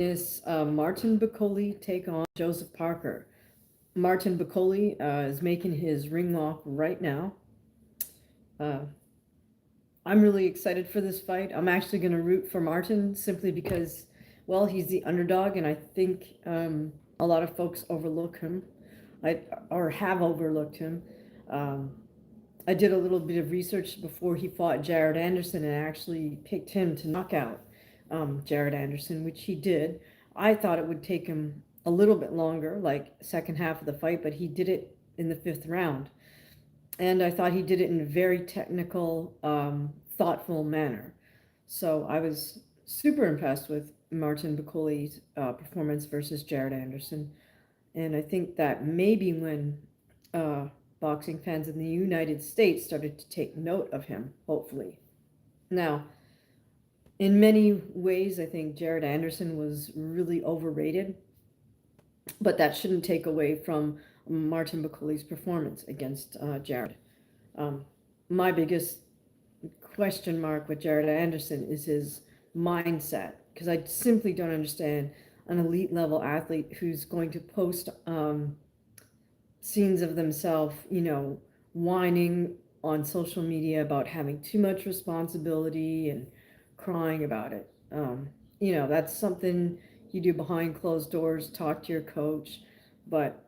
This Martin Bacoli take on Joseph Parker. Martin Bacoli is making his ring walk right now. Uh, I'm really excited for this fight. I'm actually going to root for Martin simply because, well, he's the underdog, and I think a lot of folks overlook him, or have overlooked him. Um, I did a little bit of research before he fought Jared Anderson and actually picked him to knock out Jared Anderson, which he did. I thought it would take him a little bit longer, like second half of the fight, but he did it in the fifth round. And I thought he did it in a very technical, thoughtful manner. So I was super impressed with Martin Bacoli's performance versus Jared Anderson. And I think that maybe when uh, boxing fans in the United States started to take note of him, hopefully. Now, in many ways, I think Jared Anderson was really overrated, but that shouldn't take away from Martin Bacoli's performance against Jared. Um, my biggest question mark with Jared Anderson is his mindset, because I simply don't understand an elite level athlete who's going to post scenes of themselves, whining on social media about having too much responsibility and crying about it. That's something you do behind closed doors, talk to your coach, but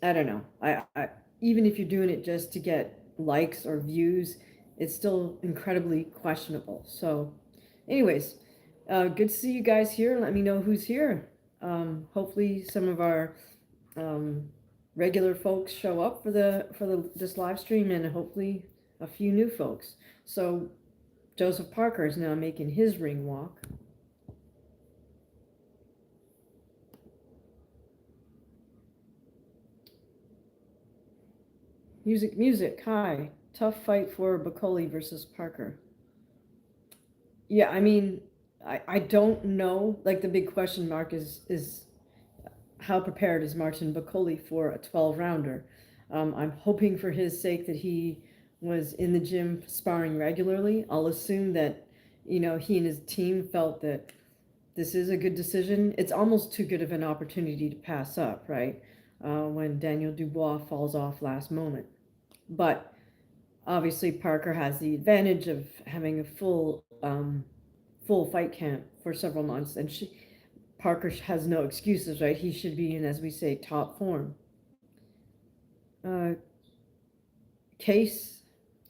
I don't know. Even if you're doing it just to get likes or views, it's still incredibly questionable. So, anyways, good to see you guys here. Let me know who's here. Hopefully, some of our um, regular folks show up for the this live stream, and hopefully a few new folks. So, Joseph Parker is now making his ring walk. Music, hi. Tough fight for Bacoli versus Parker. Yeah, I mean, I don't know. Like the big question mark is how prepared is Martin Bacoli for a 12 rounder? I'm hoping for his sake that he was in the gym sparring regularly. I'll assume that, he and his team felt that this is a good decision. It's almost too good of an opportunity to pass up, right? When Daniel Dubois falls off last moment. But obviously Parker has the advantage of having a full fight camp for several months, and Parker has no excuses, right? He should be in, as we say, top form. Uh, Case,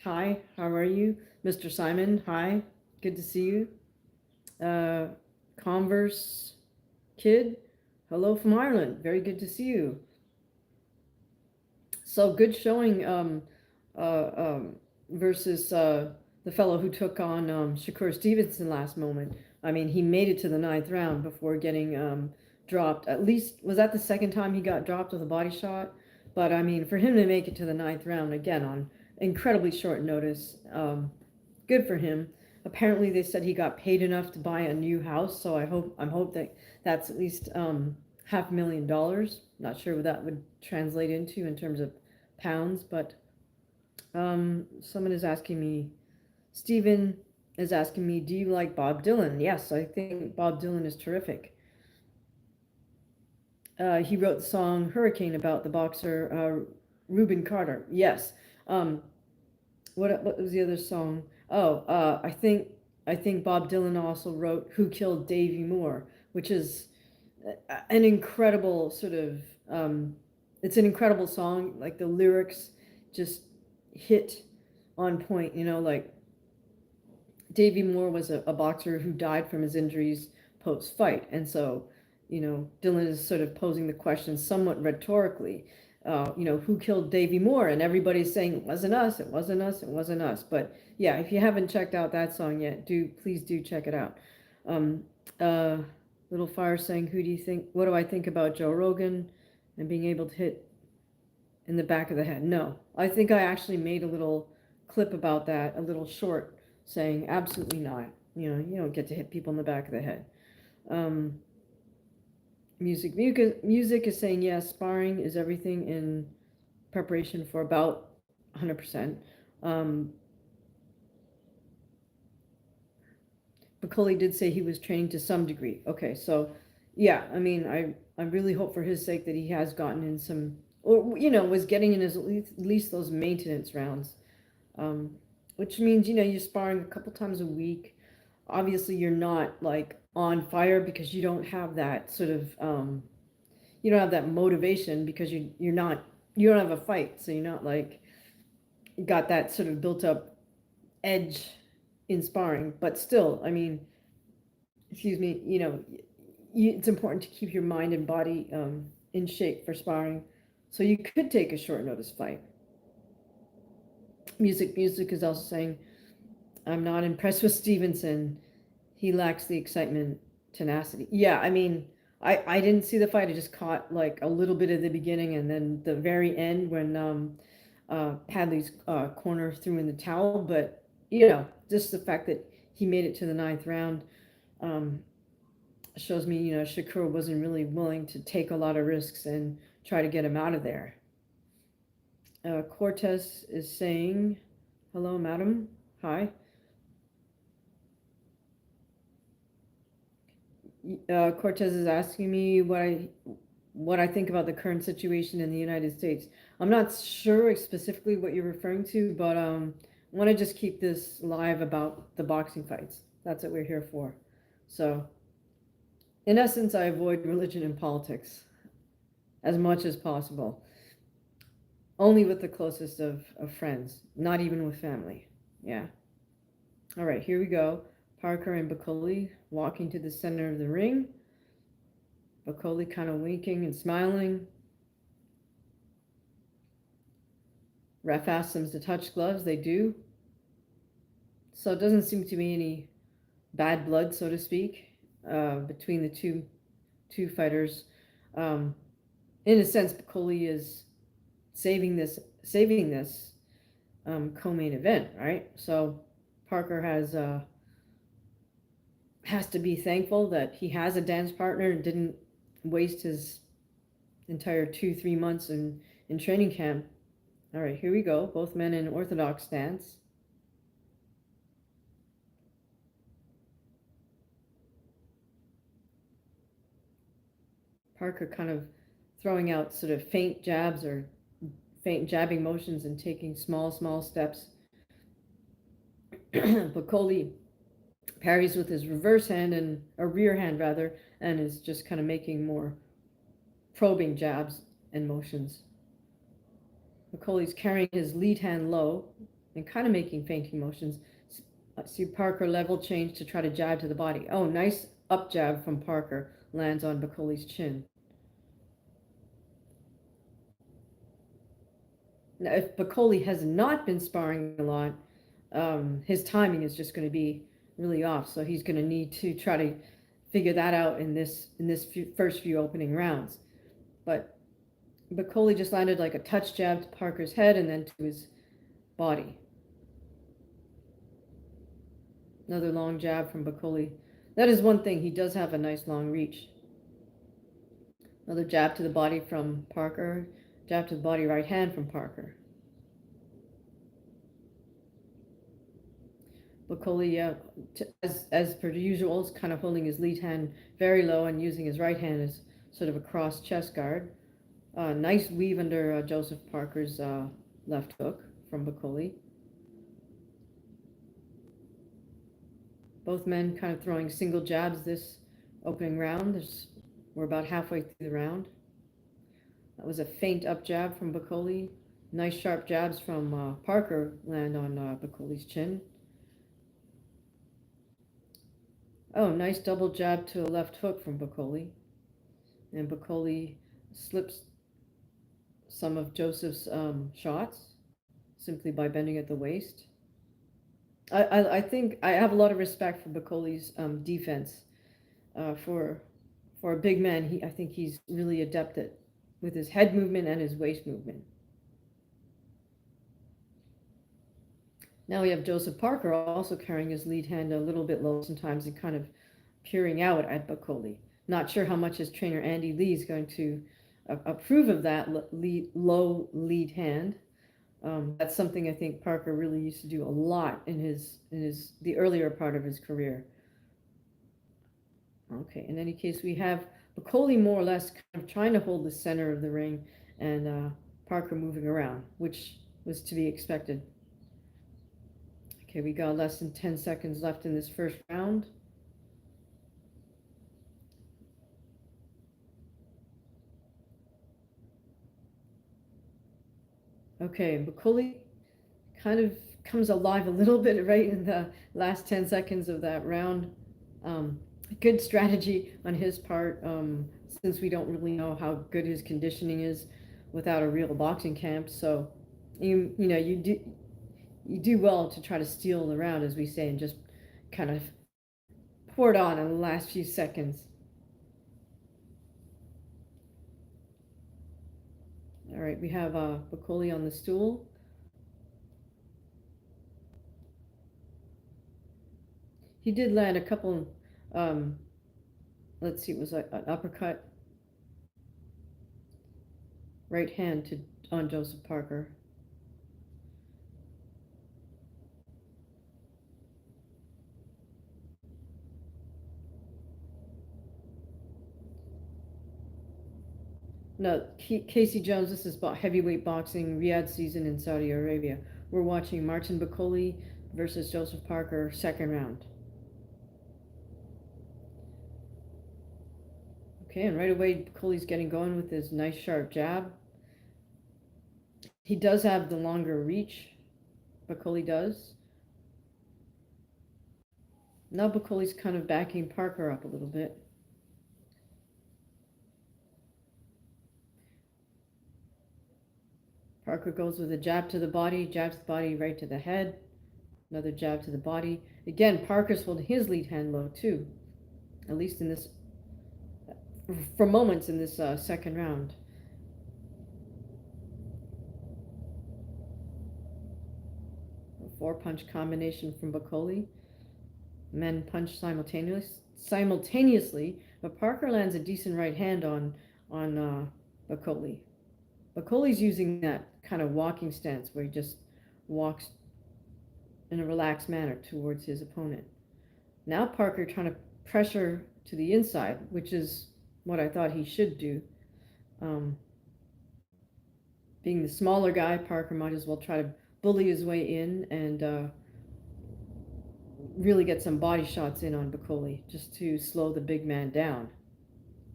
hi, how are you? Mr. Simon, hi, good to see you. Uh, Converse Kid, hello from Ireland, very good to see you. So good showing uh, um, versus the fellow who took on Shakur Stevenson last moment. I mean, he made it to the ninth round before getting dropped. At least, was that the second time he got dropped with a body shot? But I mean, for him to make it to the ninth round again on incredibly short notice, good for him. Apparently, they said he got paid enough to buy a new house. So I'm hope that that's at least $500,000. Not sure what that would translate into in terms of pounds, but someone is asking me, Stephen is asking me, do you like Bob Dylan? Yes, I think Bob Dylan is terrific. He wrote the song Hurricane about the boxer Reuben Carter. Yes. Um, what was the other song? Oh, I think Bob Dylan also wrote Who Killed Davy Moore, which is an incredible sort of it's an incredible song. Like the lyrics just hit on point. Like Davy Moore was a boxer who died from his injuries post fight, and so Dylan is sort of posing the question somewhat rhetorically. Who killed Davy Moore? And everybody's saying it wasn't us, it wasn't us, it wasn't us. But yeah, if you haven't checked out that song yet, please do check it out. Um, uh, Little Fire saying, "Who do you think? What do I think about Joe Rogan and being able to hit in the back of the head?" No, I think I actually made a little clip about that, a little short, saying absolutely not. You don't get to hit people in the back of the head. Um, music is saying yes. Sparring is everything in preparation for about 100%. Um, Bacoli did say he was training to some degree. Okay, so Yeah, I mean, I really hope for his sake that he has gotten in some, or was getting in his at least those maintenance rounds, um, which means you're sparring a couple times a week. Obviously, you're not like on fire because you don't have that sort of you don't have that motivation because you don't have a fight, so you're not like got that sort of built up edge in sparring. But still, I mean, excuse me, it's important to keep your mind and body in shape for sparring. So you could take a short notice fight. Music is also saying, I'm not impressed with Stevenson. He lacks the excitement, tenacity. Yeah, I mean, I didn't see the fight. I just caught like a little bit of the beginning and then the very end when Padley's corner threw in the towel. But just the fact that he made it to the ninth round um, shows me, Shakur wasn't really willing to take a lot of risks and try to get him out of there. Cortez is saying, hello, madam. Hi. Cortez is asking me what I think about the current situation in the United States. I'm not sure specifically what you're referring to, but I want to just keep this live about the boxing fights. That's what we're here for. So, in essence, I avoid religion and politics as much as possible. Only with the closest of friends, not even with family. Yeah. All right, here we go. Parker and Bacoli walking to the center of the ring. Bacoli kind of winking and smiling. Ref asks them to touch gloves. They do. So it doesn't seem to be any bad blood, so to speak, between the two fighters. Um, in a sense, Bacoli is saving this co-main event, right? So Parker has to be thankful that he has a dance partner and didn't waste his entire 2-3 months in training camp. All right, here we go. Both men in orthodox stance. Parker kind of throwing out sort of faint jabs or faint jabbing motions and taking small steps. Bacoli parries with his reverse hand and a rear hand rather, and is just kind of making more probing jabs and motions. Bacoli's carrying his lead hand low and kind of making feinting motions. See Parker level change to try to jab to the body. Oh, nice up jab from Parker lands on Bacoli's chin. Now, if Bacoli has not been sparring a lot, his timing is just going to be really off. So he's going to need to try to figure that out in this first few opening rounds. But Bacoli just landed like a touch jab to Parker's head and then to his body. Another long jab from Bacoli. That is one thing. He does have a nice long reach. Another jab to the body from Parker. Jab to the body right hand from Parker. Bacoli, as per usual, is kind of holding his lead hand very low and using his right hand as sort of a cross chest guard. Nice weave under Joseph Parker's left hook from Bacoli. Both men kind of throwing single jabs this opening round. We're about halfway through the round. That was a feint up jab from Bacoli. Nice sharp jabs from Parker land on Bacoli's chin. Oh, nice double jab to a left hook from Bacoli. And Bacoli slips some of Joseph's shots simply by bending at the waist. I think I have a lot of respect for Bacoli's defense. For a big man, I think he's really adept at with his head movement and his waist movement. Now we have Joseph Parker also carrying his lead hand a little bit low sometimes and kind of peering out at Bacoli. Not sure how much his trainer Andy Lee is going to approve of that low lead hand. That's something I think Parker really used to do a lot in the earlier part of his career. Okay, in any case, we have Bacoli more or less kind of trying to hold the center of the ring, and Parker moving around, which was to be expected. Okay, we got less than 10 seconds left in this first round. Okay, Bacoli kind of comes alive a little bit right in the last 10 seconds of that round. Um, Good strategy on his part, since we don't really know how good his conditioning is without a real boxing camp. So you do well to try to steal the round, as we say, and just kind of pour it on in the last few seconds. All right, we have Bacoli on the stool. He did land a couple. Um, let's see, it was an uppercut, right hand to on Joseph Parker. No, Casey Jones. This is heavyweight boxing Riyadh season in Saudi Arabia. We're watching Martin Bacoli versus Joseph Parker, second round. Okay, and right away Bacoli's getting going with his nice sharp jab. He does have the longer reach. Bacoli does. Now Bacoli's kind of backing Parker up a little bit. Parker goes with a jab to the body, jabs the body right to the head. Another jab to the body. Again, Parker's holding his lead hand low too, at least in this, for moments in this second round. A four-punch combination from Bacoli. Men punch simultaneously, but Parker lands a decent right hand on Bacoli. Bacoli's using that kind of walking stance where he just walks in a relaxed manner towards his opponent. Now Parker trying to pressure to the inside, which is what I thought he should do. Being the smaller guy, Parker might as well try to bully his way in and really get some body shots in on Bacoli, just to slow the big man down,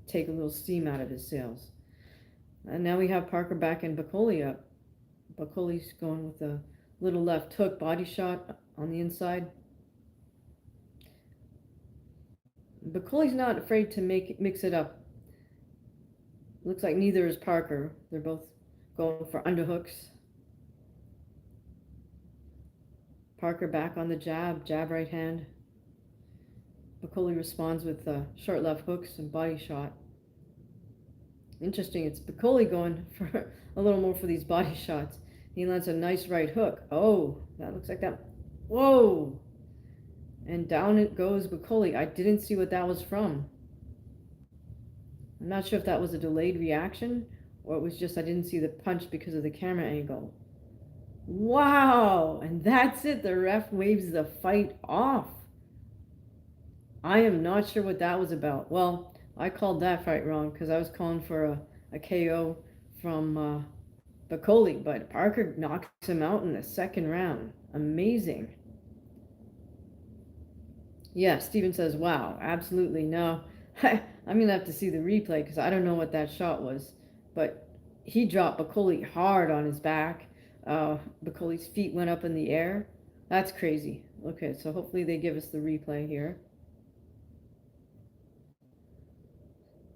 take a little steam out of his sails. And now we have Parker backing Bacoli up. Bacoli's going with a little left hook body shot on the inside. Bacoli's not afraid to mix it up. Looks like neither is Parker. They're both going for underhooks. Parker back on the jab right hand. Bacoli responds with short left hooks and body shot. Interesting, it's Bacoli going for a little more for these body shots. He lands a nice right hook. Oh, that looks like that. Whoa! And down it goes Bacoli. I didn't see what that was from. I'm not sure if that was a delayed reaction or it was just I didn't see the punch because of the camera angle. Wow! And that's it. The ref waves the fight off. I am not sure what that was about. Well, I called that fight wrong because I was calling for a KO from Bacoli, but Parker knocks him out in the second round. Amazing. Yeah, Steven says, wow, absolutely. No, I'm going to have to see the replay because I don't know what that shot was. But he dropped Bacoli hard on his back. Bacoli's feet went up in the air. That's crazy. Okay, so hopefully they give us the replay here.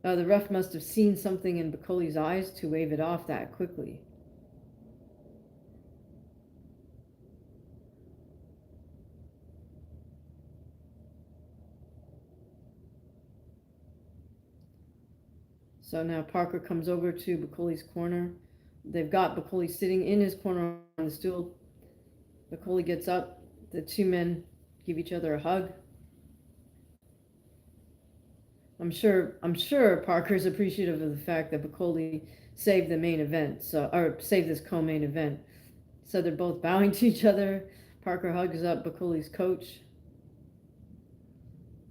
The ref must have seen something in Bacoli's eyes to wave it off that quickly. So now Parker comes over to Bacoli's corner. They've got Bacoli sitting in his corner on the stool. Bacoli gets up. The two men give each other a hug. I'm sure Parker's appreciative of the fact that Bacoli saved the main event, or saved this co-main event. So they're both bowing to each other. Parker hugs up Bacoli's coach.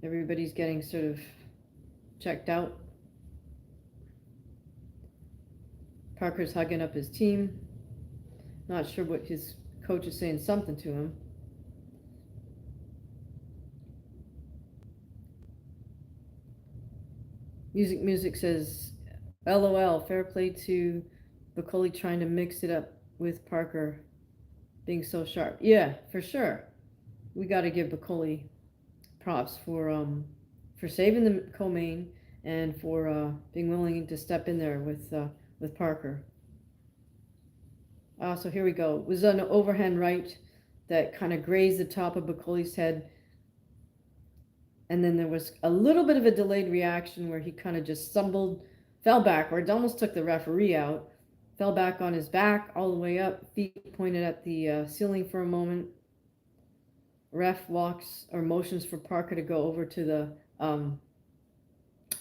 Everybody's getting sort of checked out. Parker's hugging up his team. Not sure what his coach is saying something to him. Music says, LOL, fair play to Bacoli trying to mix it up with Parker being so sharp. Yeah, for sure. We got to give Bacoli props for saving the co-main and for being willing to step in there with Parker. So here we go. It was an overhand right that kind of grazed the top of Bacoli's head. And then there was a little bit of a delayed reaction where he kind of just stumbled, fell backwards, almost took the referee out, fell back on his back all the way up, feet pointed at the ceiling for a moment. Ref walks or motions for Parker to go over to the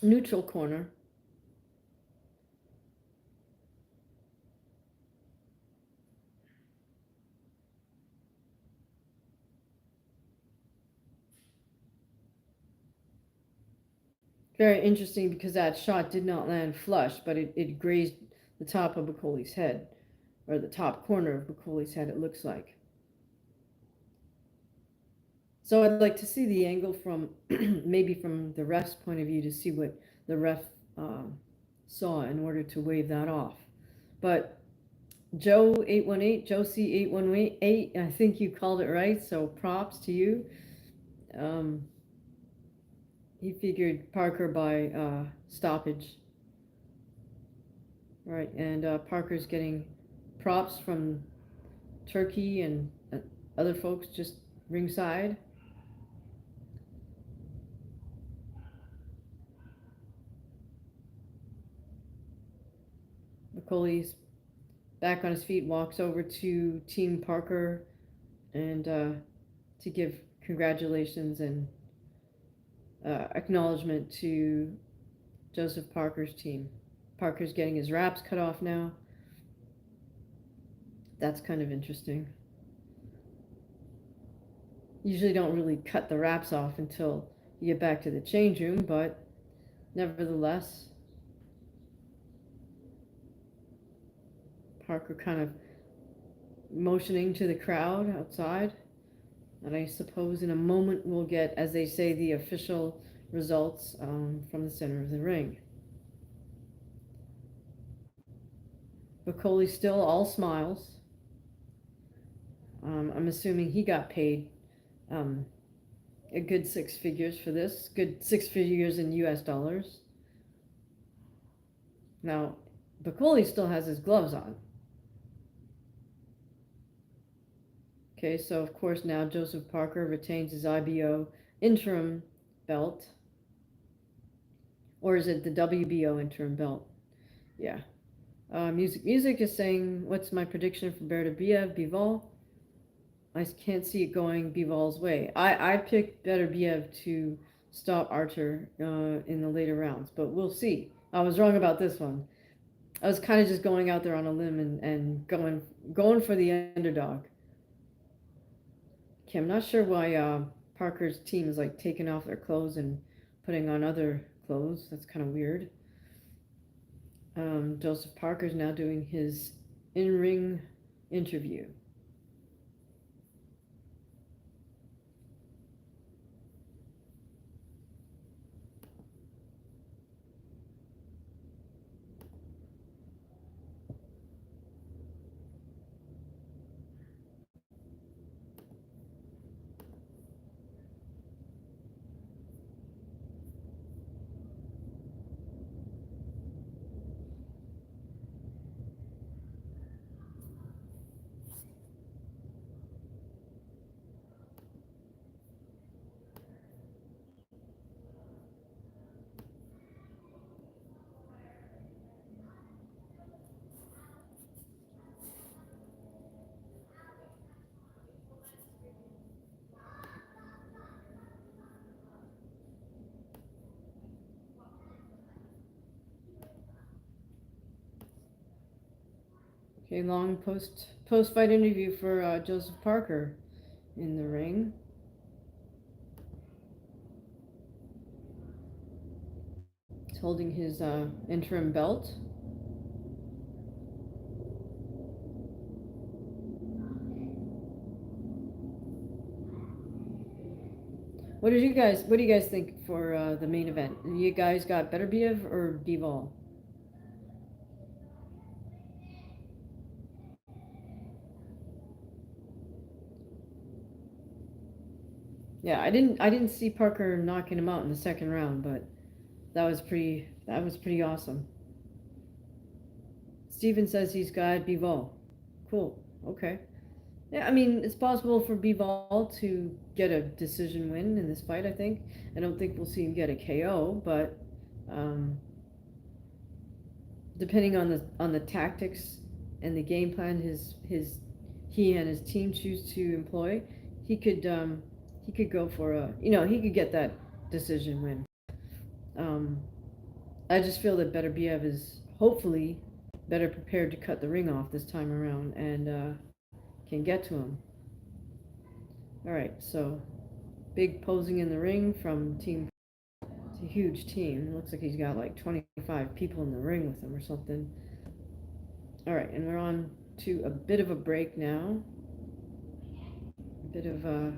neutral corner. Very interesting because that shot did not land flush, but it grazed the top of Bacoli's head, or the top corner of Bacoli's head, it looks like. So I'd like to see the angle from maybe from the ref's point of view to see what the ref saw in order to wave that off. But Joe 818, Joe C 818, I think you called it right. So props to you. He figured Parker by stoppage. All right, and Parker's getting props from Turkey and other folks just ringside. Bacoli's back on his feet, walks over to Team Parker and to give congratulations and acknowledgement to Joseph Parker's team. Parker's getting his wraps cut off now. That's kind of interesting. Usually don't really cut the wraps off until you get back to the change room, but nevertheless, Parker kind of motioning to the crowd outside. And I suppose in a moment we'll get, as they say, the official results from the center of the ring. Bacoli still all smiles. I'm assuming he got paid a good six figures for this, good 6 figures in US dollars. Now, Bacoli still has his gloves on. Okay, so of course now Joseph Parker retains his IBO interim belt. Or is it the WBO interim belt? Yeah. Music is saying, what's my prediction for Beterbiev-Bivol? I can't see it going Bivol's way. I picked Beterbiev to stop Archer in the later rounds, but we'll see. I was wrong about this one. I was kind of just going out there on a limb and going for the underdog. Okay, I'm not sure why Parker's team is like taking off their clothes and putting on other clothes. That's kind of weird. Joseph Parker's now doing his in-ring interview. Okay, long post-fight interview for Joseph Parker in the ring. He's holding his interim belt. What do you guys think for the main event? You guys got Beterbiev or Bivol? Yeah, I didn't see Parker knocking him out in the second round, but that was pretty awesome. Steven says he's got Bivol. Cool. Okay. Yeah, I mean, it's possible for Bivol to get a decision win in this fight, I think. I don't think we'll see him get a KO, but um, depending on the tactics and the game plan his he and his team choose to employ, he could go for a he could get that decision win. Um, I just feel that Beterbiev is hopefully better prepared to cut the ring off this time around and can get to him. All right, so big posing in the ring from team. It's a huge team. It looks like he's got like 25 people in the ring with him or something. All right, and we're on to a bit of a break now. A bit of a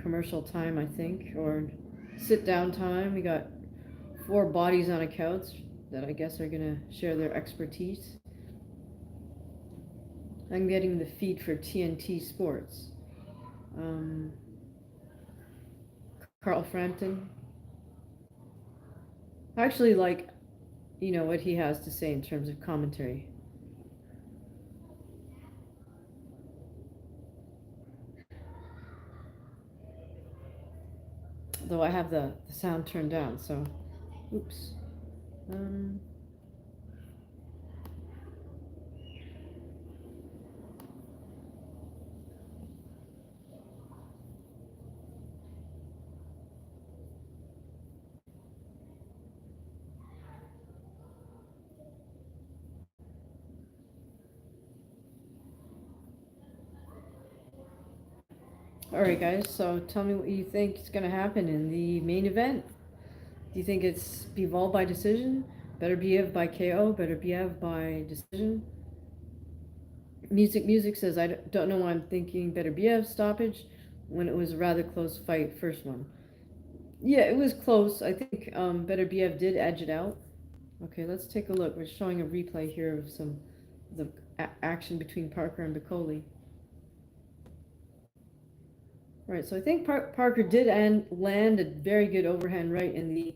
commercial time, I think, or sit down time. We got four bodies on a couch that I guess are gonna share their expertise. I'm getting the feed for TNT Sports. Um, Carl Frampton. I actually like, what he has to say in terms of commentary. Though I have the sound turned down, so oops. Um, all right, guys. So tell me what you think is going to happen in the main event. Do you think it's Bivol by decision? Beterbiev by KO? Beterbiev by decision? Music says I don't know why I'm thinking Beterbiev stoppage when it was a rather close fight first one. Yeah, it was close. I think Beterbiev did edge it out. Okay, let's take a look. We're showing a replay here of some the action between Parker and Bicoli. Right, so I think Parker did land a very good overhand right in the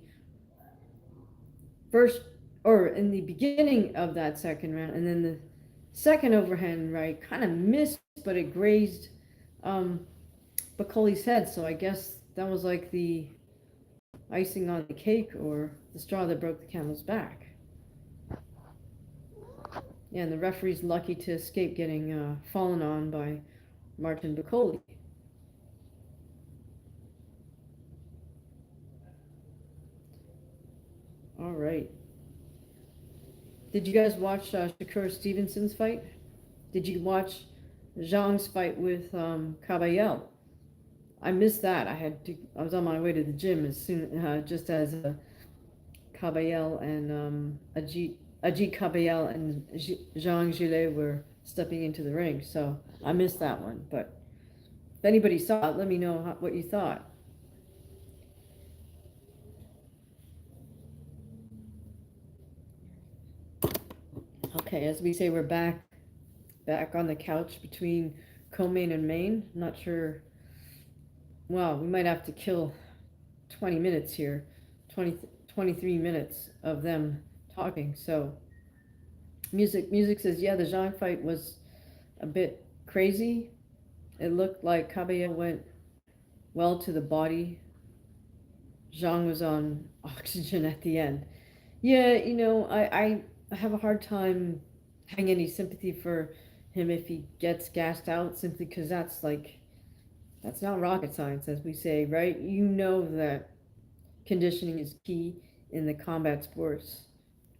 first, or in the beginning of that second round, and then the second overhand right kind of missed, but it grazed um, Bicoli's head. So I guess that was like the icing on the cake or the straw that broke the camel's back. Yeah, and the referee's lucky to escape getting fallen on by Martin Bicoli. All right. Did you guys watch Shakur Stevenson's fight? Did you watch Zhang's fight with Caballel? I missed that. I was on my way to the gym as soon, just as Caballel and Ajit Caballel and Zhang Gillet were stepping into the ring. So I missed that one. But if anybody saw it, let me know what you thought. Okay, as we say, we're back on the couch between co-main and main. Not sure. Well, we might have to kill 20 minutes here, 20, 23 minutes of them talking. So music says, yeah, the Zhang fight was a bit crazy. It looked like Caballero went well to the body. Zhang was on oxygen at the end. Yeah, I have a hard time having any sympathy for him if he gets gassed out simply because that's not rocket science, as we say, right? You know that conditioning is key in the combat sports,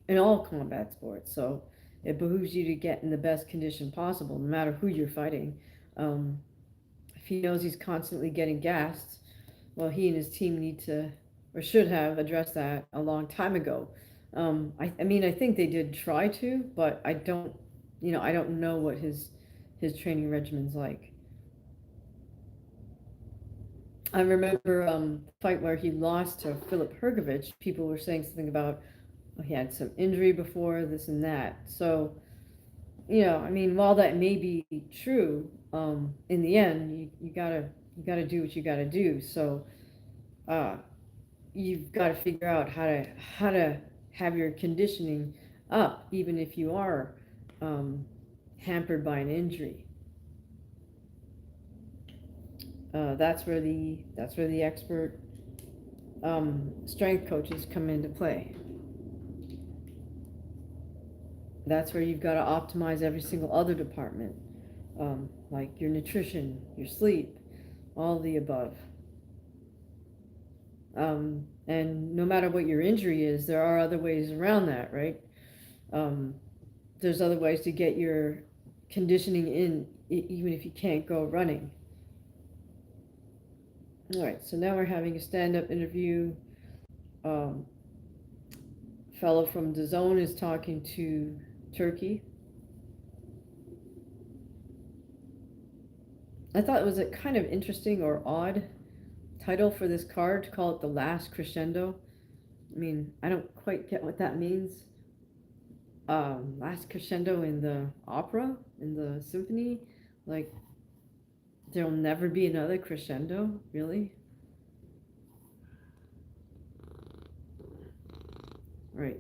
in all combat sports. So it behooves you to get in the best condition possible, no matter who you're fighting. Um, if he knows he's constantly getting gassed, well, he and his team need to, or should have, addressed that a long time ago. I mean, I think they did try to, but I don't know what his training regimen's like. I remember the fight where he lost to Philip Hergovich. People were saying something about, oh, he had some injury before this and that. So, I mean, while that may be true, in the end, you gotta do what you gotta do. So, uh, you've got to figure out how to have your conditioning up, even if you are um, hampered by an injury. That's where the expert strength coaches come into play. That's where you've got to optimize every single other department, like your nutrition, your sleep, all the above. And no matter what your injury is, there are other ways around that, right? Um, there's other ways to get your conditioning in, even if you can't go running. All right, so now we're having a stand-up interview. Um, fellow from the zone is talking to Turkey. I thought it was a kind of interesting or odd title for this card to call it the last crescendo. I mean, I don't quite get what that means. Last crescendo in the opera, in the symphony, like there'll never be another crescendo, really? Right.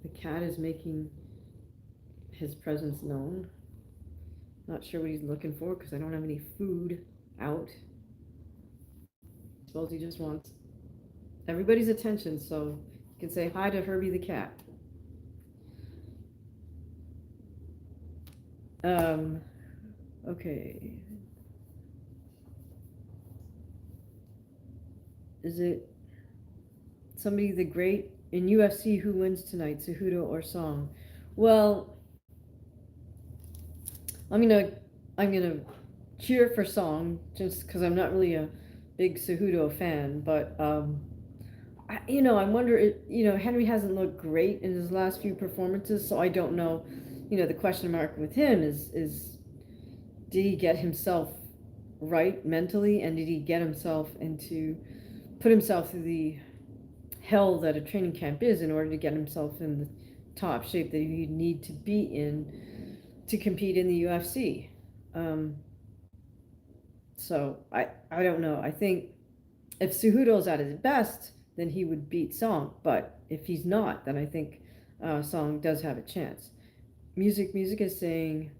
The cat is making his presence known. Not sure what he's looking for because I don't have any food out. I suppose he just wants everybody's attention, so you can say hi to Herbie the cat. Um, okay. Is it somebody the great in UFC who wins tonight, Cejudo or Song? Well, I'm gonna I'm gonna cheer for Song just because I'm not really a big Cejudo fan, but I wonder if, Henry hasn't looked great in his last few performances, so I don't know. The question mark with him is did he get himself right mentally, and did he get himself put himself through the hell that a training camp is in order to get himself in the top shape that you need to be in to compete in the UFC. Um, so I don't know. I think if Cejudo's at his best, then he would beat Song. But if he's not, then I think Song does have a chance. Music is saying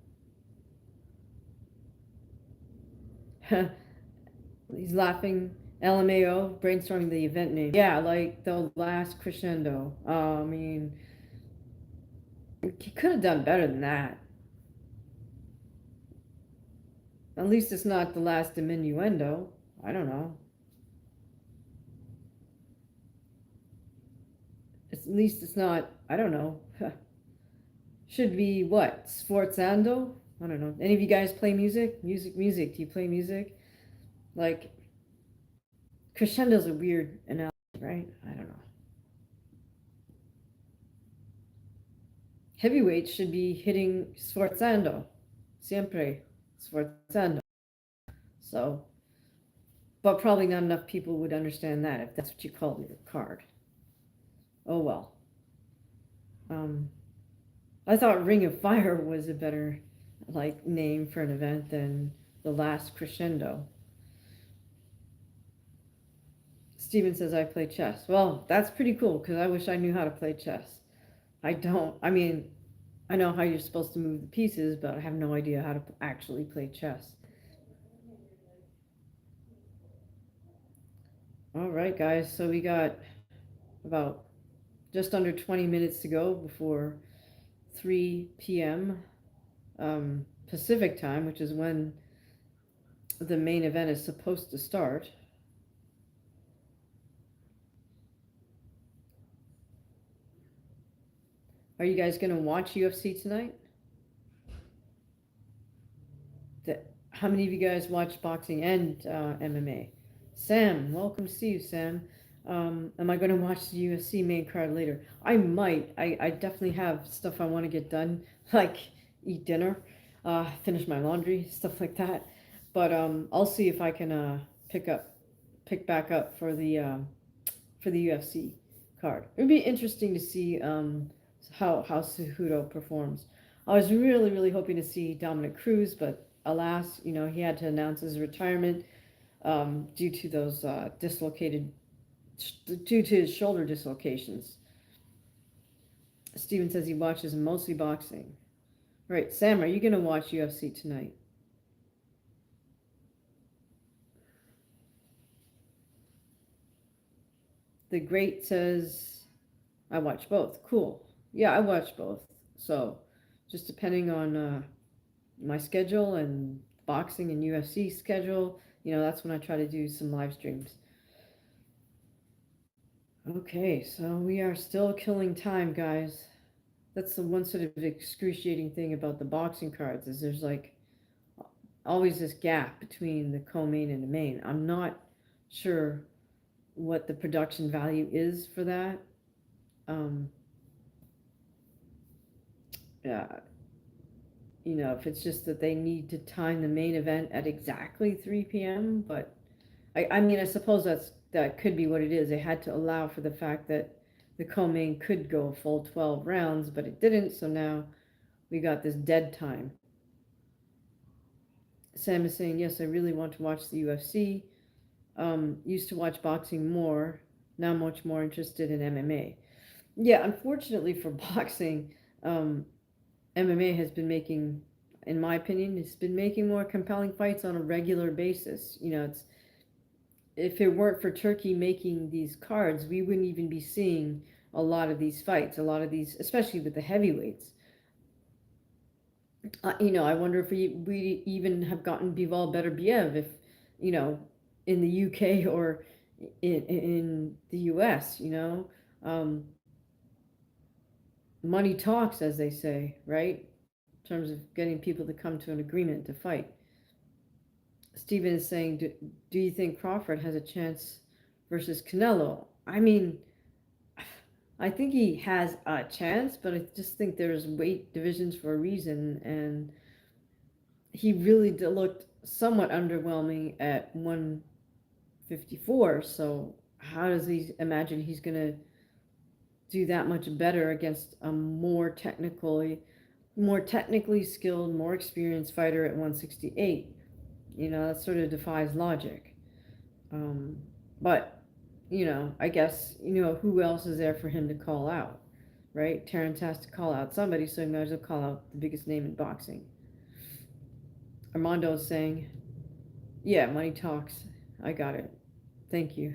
he's laughing. LMAO, brainstorming the event name. Yeah, like the last crescendo. I mean, he could have done better than that. At least it's not the last diminuendo. I don't know. At least it's not, I don't know. Should be what? Sforzando? I don't know. Any of you guys play music? Music. Do you play music? Like, crescendo's a weird analogy, right? I don't know. Heavyweights should be hitting sforzando. Siempre sforzando. So, but probably not enough people would understand that if that's what you call your card. Oh well. I thought Ring of Fire was a better name for an event than the last crescendo. Steven says I play chess. Well, that's pretty cool because I wish I knew how to play chess. I don't. I mean, I know how you're supposed to move the pieces, but I have no idea how to actually play chess. All right, guys. So we got about just under 20 minutes to go before 3 p.m. Pacific time, which is when the main event is supposed to start. Are you guys going to watch UFC tonight? How many of you guys watch boxing and MMA? Sam, welcome to see you, Sam. Am I going to watch the UFC main card later? I might. I definitely have stuff I want to get done, like eat dinner, finish my laundry, stuff like that. But I'll see if I can pick up pick back up for the UFC card. It would be interesting to see how Cejudo performs. I was really hoping to see Dominic Cruz, but alas, he had to announce his retirement due to those due to his shoulder dislocations. Steven says he watches mostly boxing. Right, Sam, are you going to watch UFC tonight? The Great says, I watch both. Cool. Yeah, I watch both. So, just depending on my schedule and boxing and UFC schedule, that's when I try to do some live streams. Okay, so we are still killing time, guys. That's the one sort of excruciating thing about the boxing cards is there's like always this gap between the co-main and the main. I'm not sure what the production value is for that. Um, yeah, if it's just that they need to time the main event at exactly 3 p.m. But I mean, I suppose that could be what it is. They had to allow for the fact that the co-main could go a full 12 rounds, but it didn't. So now we got this dead time. Sam is saying, yes, I really want to watch the UFC. Used to watch boxing more. Now much more interested in MMA. Yeah, unfortunately for boxing, MMA has been making, in my opinion, it's been making more compelling fights on a regular basis. It's if it weren't for Turkey making these cards, we wouldn't even be seeing a lot of these fights, a lot of these, especially with the heavyweights. I wonder if we even have gotten Bival Beterbiev if, you know, in the UK or in the US, money talks, as they say, right? In terms of getting people to come to an agreement to fight. Stephen is saying, do you think Crawford has a chance versus Canelo? I mean, I think he has a chance, but I just think there's weight divisions for a reason, and he really looked somewhat underwhelming at 154. So how does he imagine he's going to do that much better against a more technically skilled, more experienced fighter at 168? That sort of defies logic. Um, but, I guess, who else is there for him to call out, right? Terrence has to call out somebody, so he might as well call out the biggest name in boxing. Armando is saying, yeah, money talks. I got it. Thank you.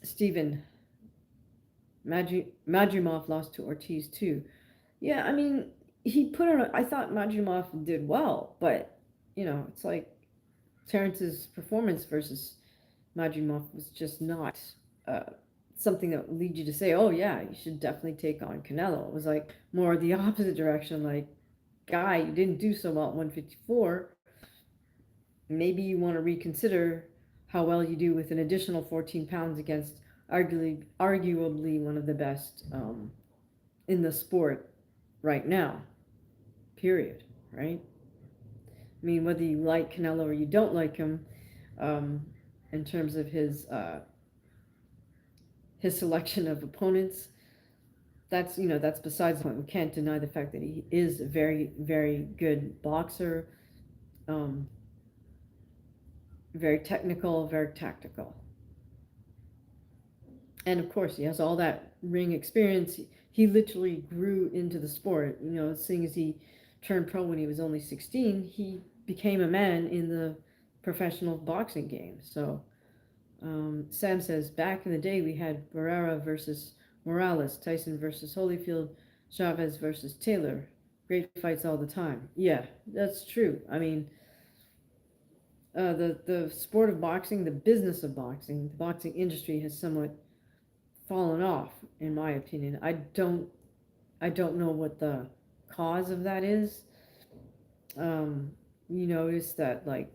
Stephen, Madrimov lost to Ortiz too. Yeah, I mean, he put on, I thought Madrimov did well, but, it's like Terrence's performance versus Madrimov was just not uh, something that would lead you to say, oh, yeah, you should definitely take on Canelo. It was like more the opposite direction, like, guy, you didn't do so well at 154. Maybe you want to reconsider how well you do with an additional 14 pounds against arguably one of the best in the sport right now, period, right? I mean, whether you like Canelo or you don't like him, um, in terms of his selection of opponents, that's besides the point. We can't deny the fact that he is a very good boxer, um, very technical, very tactical, and of course he has all that ring experience. He literally grew into the sport. Seeing as he turned pro when he was only 16, he became a man in the professional boxing game. So Sam says, back in the day, we had Barrera versus Morales, Tyson versus Holyfield, Chavez versus Taylor. Great fights all the time. Yeah, that's true. I mean, the sport of boxing, the business of boxing, the boxing industry has somewhat fallen off, in my opinion. I don't know what the cause of that is. You notice that like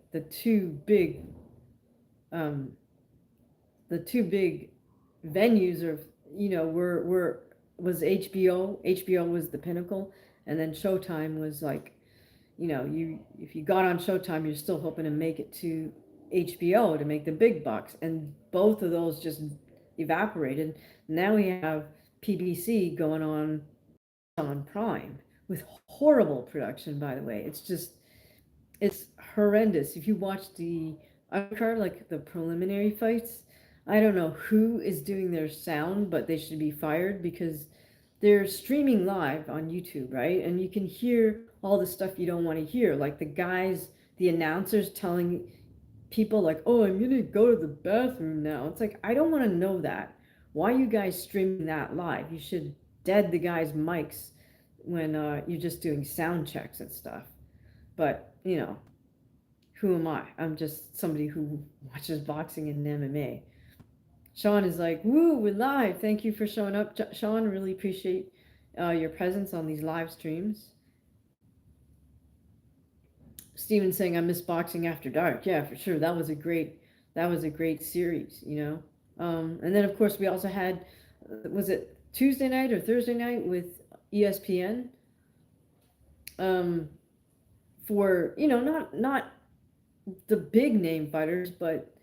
um, the two big venues are were was HBO. HBO was the pinnacle, and then Showtime was like, you if you got on Showtime, you're still hoping to make it to HBO to make the big bucks, and both of those just evaporated. Now we have PBC going on Prime with horrible production, by the way. It's horrendous. If you watch the undercard, like the preliminary fights, I don't know who is doing their sound, but they should be fired because they're streaming live on YouTube, right? And you can hear all the stuff you don't want to hear, like the announcers telling people like, "Oh, I'm gonna go to the bathroom now." It's like I don't want to know that. Why are you guys streaming that live? You should dead the guys' mics when you're just doing sound checks and stuff. But who am I? I'm just somebody who watches boxing and MMA. Sean is like, "Woo, we're live. Thank you for showing up, Sean. Really appreciate your presence on these live streams." Steven saying, "I miss boxing after dark." Yeah, for sure. That was a great series. And then of course we also had, was it Tuesday night or Thursday night with ESPN, um, for not the big name fighters, but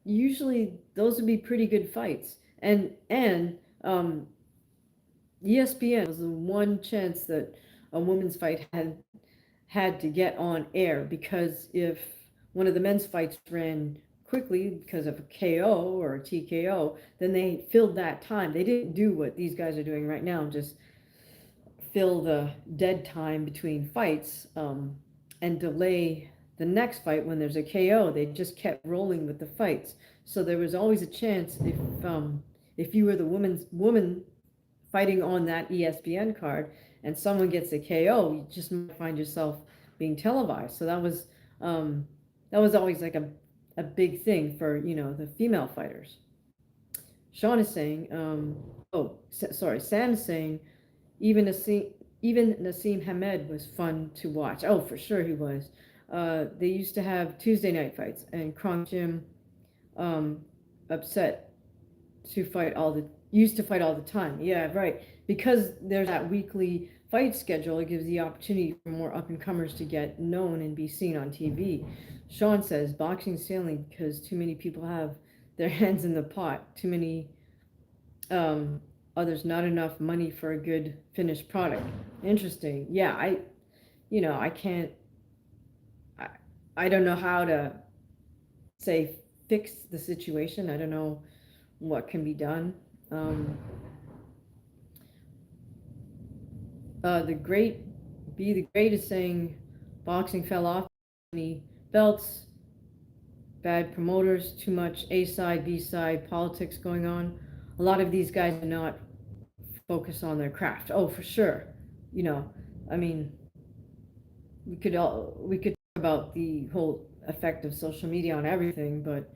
usually those would be pretty good fights. And ESPN was the one chance that a women's fight had to get on air, because if one of the men's fights ran quickly because of a KO or a TKO, then they filled that time. They didn't do what these guys are doing right now, just fill the dead time between fights, and delay the next fight when there's a KO. They just kept rolling with the fights. So there was always a chance, if you were the woman fighting on that ESPN card and someone gets a KO, you just might find yourself being televised. So that was always like a big thing for the female fighters. Sean is saying, sorry, Sam is saying, even Nassim Hamed was fun to watch. Oh, for sure he was. They used to have Tuesday night fights, and Kronk Jim, um, upset to fight all the used to fight all the time. Yeah, right. Because there's that weekly fight schedule, it gives the opportunity for more up and comers to get known and be seen on TV. Sean says boxing's failing because too many people have their hands in the pot. Too many others, not enough money for a good finished product. Interesting. Yeah, I can't. I, I don't know how to say fix the situation. I don't know what can be done. Um, the great be the great is saying boxing fell off many belts, bad promoters, too much A side, B side politics going on. A lot of these guys do not focus on their craft. Oh, for sure. You know, I mean, we could talk about the whole effect of social media on everything, but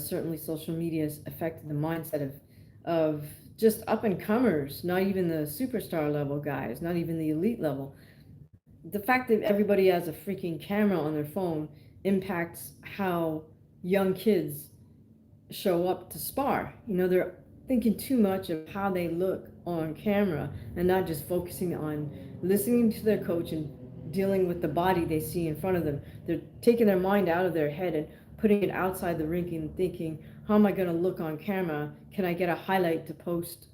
certainly social media has affected the mindset of just up and comers, not even the superstar level guys, not even the elite level. The fact that everybody has a freaking camera on their phone impacts how young kids show up to spar. They're thinking too much of how they look on camera and not just focusing on listening to their coach and dealing with the body they see in front of them. They're taking their mind out of their head and putting it outside the rink and thinking, how am I going to look on camera? Can I get a highlight to post,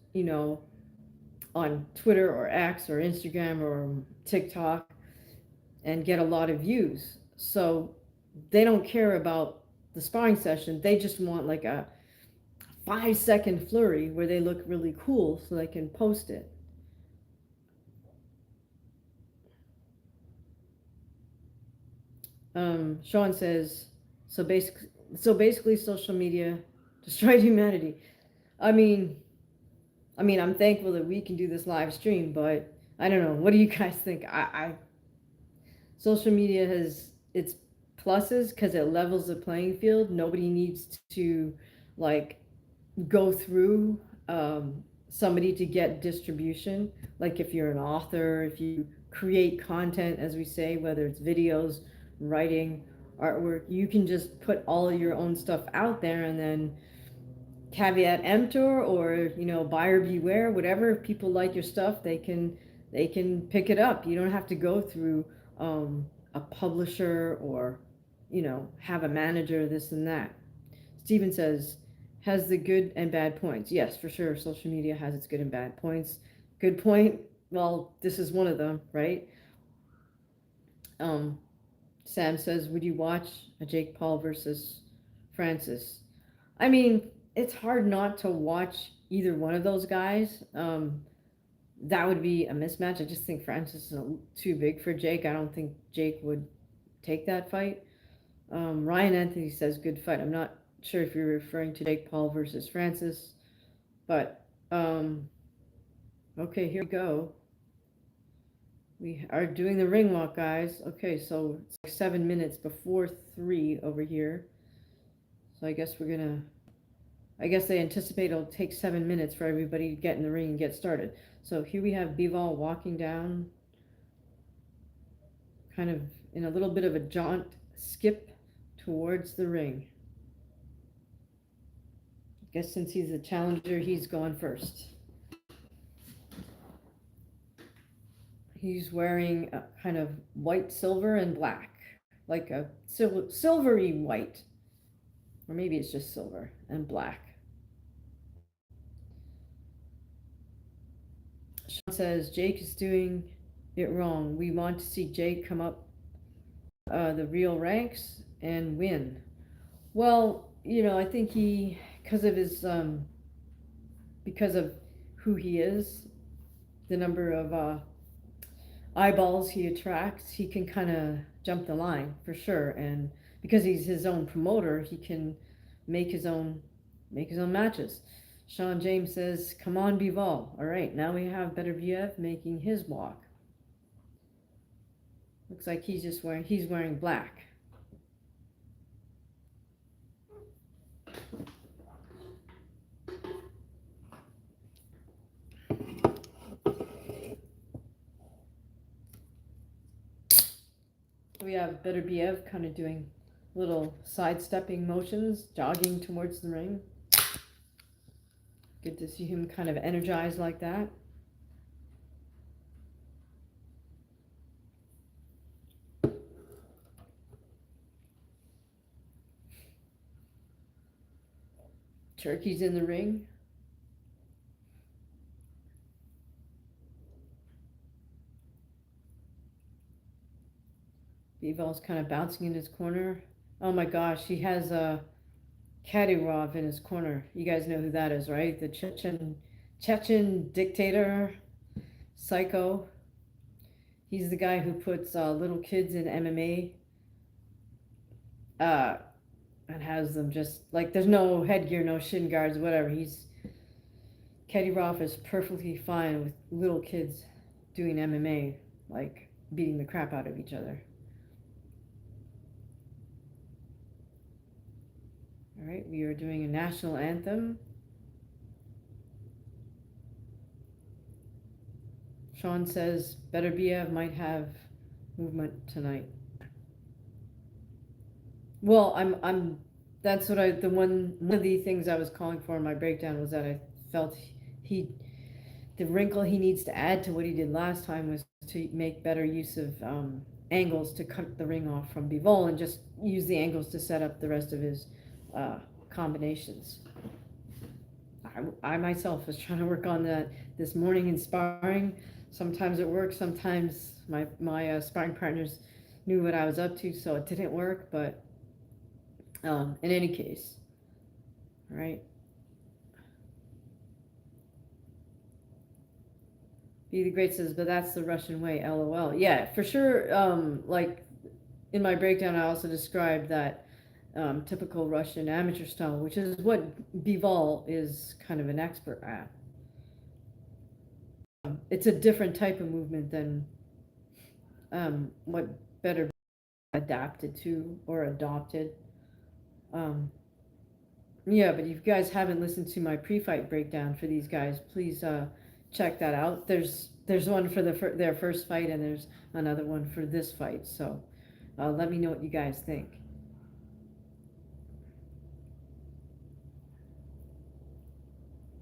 on Twitter or X or Instagram or TikTok and get a lot of views? So they don't care about the sparring session. They just want like a 5-second flurry where they look really cool so they can post it. Sean says, so basically social media destroyed humanity. I mean, I'm thankful that we can do this live stream, but I don't know. What do you guys think? Social media has its pluses because it levels the playing field. Nobody needs to like go through somebody to get distribution. Like if you're an author, if you create content, as we say, whether it's videos, writing, artwork, you can just put all of your own stuff out there, and then caveat emptor, or buyer beware. Whatever, if people like your stuff, they can pick it up. You don't have to go through a publisher or have a manager, this and that. Steven says, has the good and bad points. Yes, for sure. Social media has its good and bad points. Good point. Well, this is one of them, right? Um, Sam says, would you watch a Jake Paul versus Francis? I mean, it's hard not to watch either one of those guys. That would be a mismatch. I just think Francis is too big for Jake. I don't think Jake would take that fight. Ryan Anthony says good fight. I'm not sure if you're referring to Jake Paul versus Francis, but okay, here we go. We are doing the ring walk, guys. Okay, so it's like 7 minutes before 3 over here. So I guess they anticipate it'll take 7 minutes for everybody to get in the ring and get started. So here we have Bivol walking down, kind of in a little bit of a jaunt skip towards the ring. I guess since he's the challenger, he's going first. He's wearing a kind of white, silver, and black, like a silvery white, or maybe it's just silver and black. Sean says Jake is doing it wrong. We want to see Jake come up the real ranks and win. Well, I think because of his because of who he is, the number of eyeballs he attracts, he can kind of jump the line for sure. And because he's his own promoter, he can make his own matches. Sean James says, "Come on, Bivol." All right, now we have Beterbiev making his walk. Looks like he's wearing black. We have Beterbiev kind of doing little sidestepping motions, jogging towards the ring. Good to see him kind of energized like that. Turkey's in the ring. Bivol's kind of bouncing in his corner. Oh my gosh, he has a Kadyrov in his corner. You guys know who that is, right? The Chechen dictator, psycho. He's the guy who puts little kids in MMA and has them just like there's no headgear, no shin guards, whatever. Kadyrov is perfectly fine with little kids doing MMA, like beating the crap out of each other. All right, we are doing a national anthem. Sean says Beterbiev might have movement tonight. Well, that's what one of the things I was calling for in my breakdown was that I felt the wrinkle he needs to add to what he did last time was to make better use of angles to cut the ring off from Bivol and just use the angles to set up the rest of his combinations. I myself was trying to work on that this morning in sparring. Sometimes it worked, sometimes my sparring partners knew what I was up to, so it didn't work, but in any case, all right. Be the Great says, but that's the Russian way, LOL. Yeah, for sure. Like in my breakdown, I also described that typical Russian amateur style, which is what Bivol is kind of an expert at. It's a different type of movement than what Beterbiev adapted to or adopted. Yeah, but if you guys haven't listened to my pre-fight breakdown for these guys, please check that out. There's one for their first fight, and there's another one for this fight. So let me know what you guys think.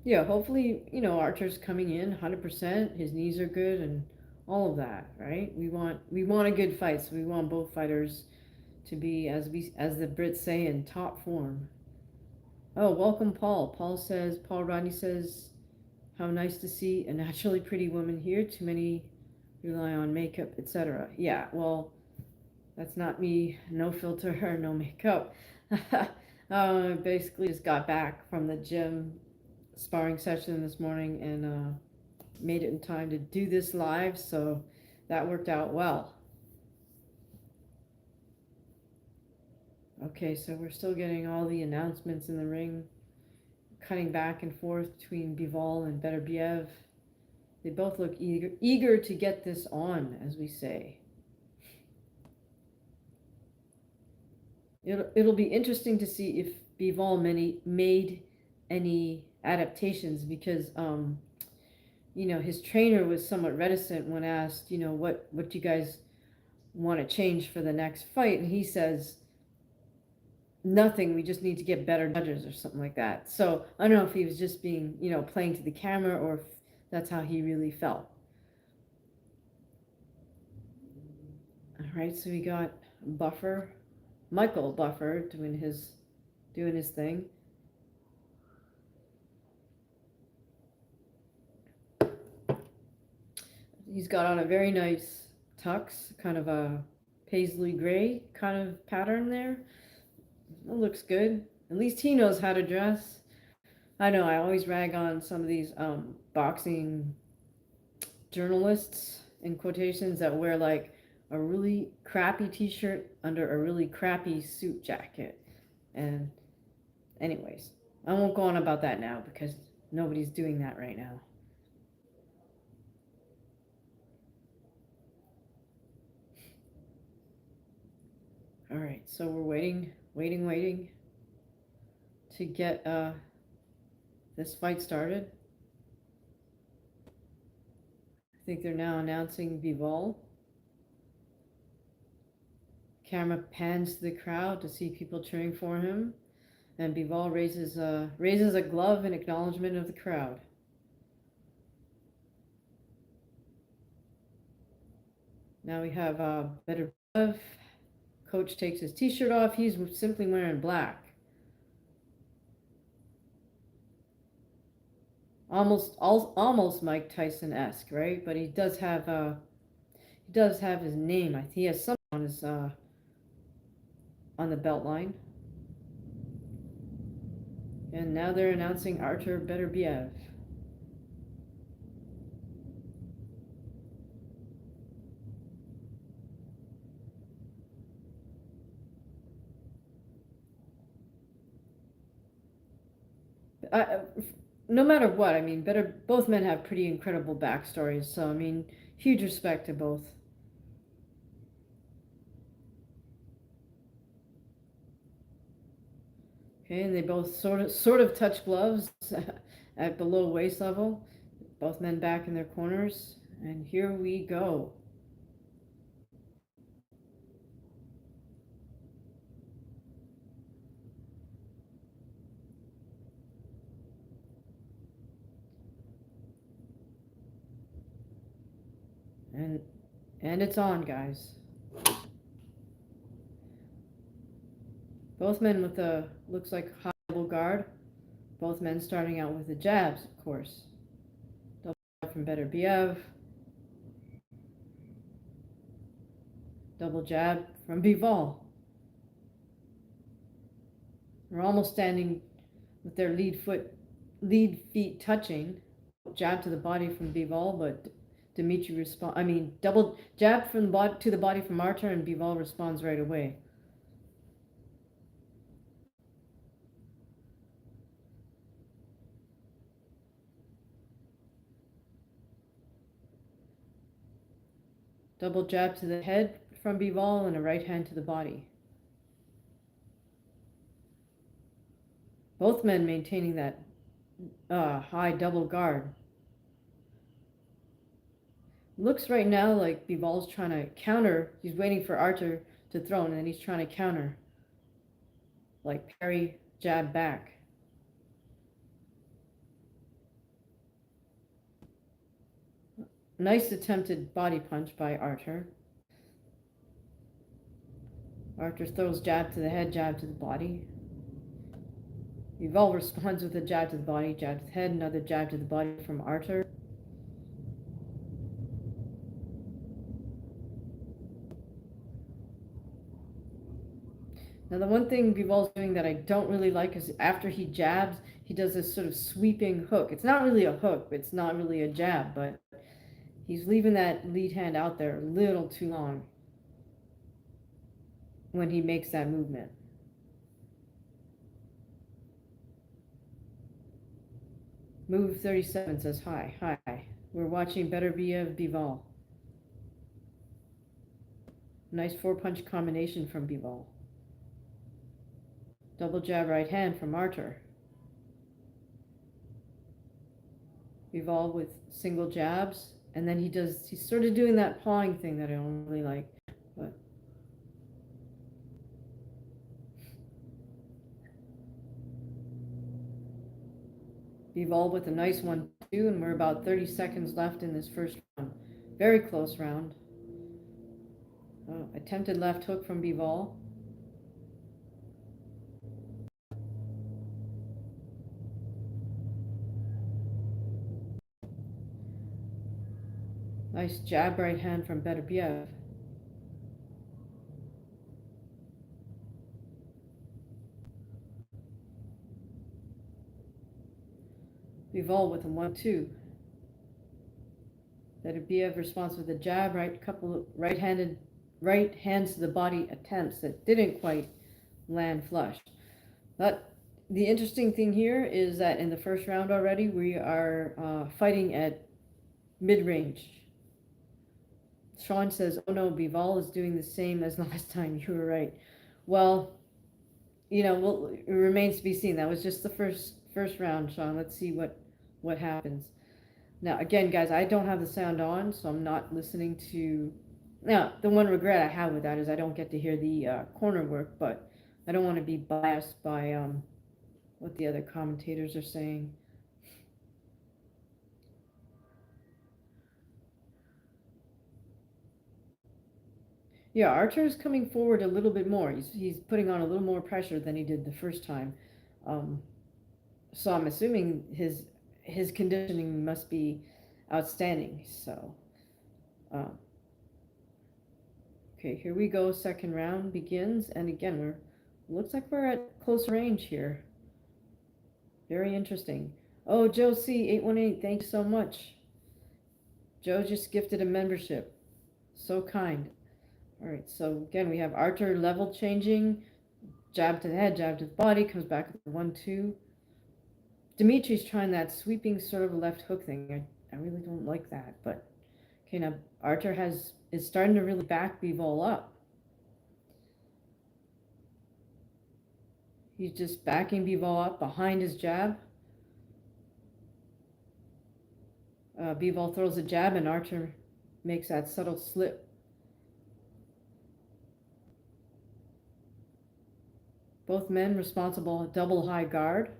Yeah, hopefully, Archer's coming in 100%. His knees are good and all of that, right? We want a good fight, so we want both fighters to be, as the Brits say, in top form. Oh, welcome, Paul. Paul Rodney says, how nice to see a naturally pretty woman here. Too many rely on makeup, etc. Yeah, well, that's not me. No filter or no makeup. Basically just got back from the gym sparring session this morning and made it in time to do this live, so that worked out well. Okay, so we're still getting all the announcements in the ring, cutting back and forth between Bivol and Beterbiev. They both look eager to get this on, as we say. It'll be interesting to see if Bivol made any adaptations because his trainer was somewhat reticent when asked, what do you guys want to change for the next fight, and he says nothing, we just need to get better judges or something like that. So I don't know if he was just being, playing to the camera or if that's how he really felt. All right, so we got Michael Buffer doing his thing. He's got on a very nice tux, kind of a paisley gray kind of pattern there. It looks good. At least he knows how to dress. I know I always rag on some of these boxing journalists in quotations that wear like a really crappy t-shirt under a really crappy suit jacket. And anyways, I won't go on about that now because nobody's doing that right now. All right, so we're waiting to get this fight started. I think they're now announcing Bivol. Camera pans to the crowd to see people cheering for him, and Bivol raises a glove in acknowledgement of the crowd. Now we have Beterbiev. Coach takes his t-shirt off. He's simply wearing black. Almost Mike Tyson-esque, right? But he does have his name. He has something on his on the belt line. And now they're announcing Artur Beterbiev. No matter what, I mean, both men have pretty incredible backstories. So I mean, huge respect to both. Okay, and they both sort of touch gloves at below waist level. Both men back in their corners, and here we go. And it's on, guys. Both men with a looks like high double guard. Both men starting out with the jabs, of course. Double jab from Beterbiev. Double jab from Bivol. They're almost standing with their lead feet touching. Jab to the body from Bivol, but Dimitri double jab from the body to the body from Artur, and Bivol responds right away. Double jab to the head from Bivol and a right hand to the body. Both men maintaining that high double guard. Looks right now like Bivol's trying to counter. He's waiting for Artur to throw, and then he's trying to counter. Like parry, jab back. Nice attempted body punch by Artur. Archer throws jab to the head, jab to the body. Bivol responds with a jab to the body, jab to the head, another jab to the body from Archer. Now the one thing Bivol's doing that I don't really like is after he jabs, he does this sort of sweeping hook. It's not really a hook, it's not really a jab, but he's leaving that lead hand out there a little too long when he makes that movement. Move 37 says hi, hi. We're watching Beterbiev-Bivol. Nice 4-punch combination from Bivol. Double jab right hand from Archer. Bivol with single jabs, and then he's sort of doing that pawing thing that I don't really like. But Bivol with a nice 1-2, and we're about 30 seconds left in this first round. Very close round. Attempted left hook from Bivol. Nice jab right hand from Beterbiev. Bivol with a 1-2. Beterbiev responds with a jab, couple of right hands to the body attempts that didn't quite land flush. But the interesting thing here is that in the first round already, we are fighting at mid-range. Sean says, oh no, Bivol is doing the same as last time. You were right. Well, it remains to be seen. That was just the first round, Sean. Let's see what happens. Now, again, guys, I don't have the sound on, so I'm not listening to... Now, the one regret I have with that is I don't get to hear the corner work, but I don't want to be biased by what the other commentators are saying. Yeah, Archer's coming forward a little bit more. He's putting on a little more pressure than he did the first time. So I'm assuming his conditioning must be outstanding. So, okay, here we go. Second round begins, and again, looks like we're at close range here. Very interesting. Oh, Joe C 818, thank you so much. Joe just gifted a membership. So kind. All right, so again, we have Archer level changing, jab to the head, jab to the body, comes back with 1-2. Dimitri's trying that sweeping sort of left hook thing. I really don't like that, but okay, now Archer is starting to really back Bivol up. He's just backing Bivol up behind his jab. Bivol throws a jab, and Archer makes that subtle slip. Both men responsible, double high guard.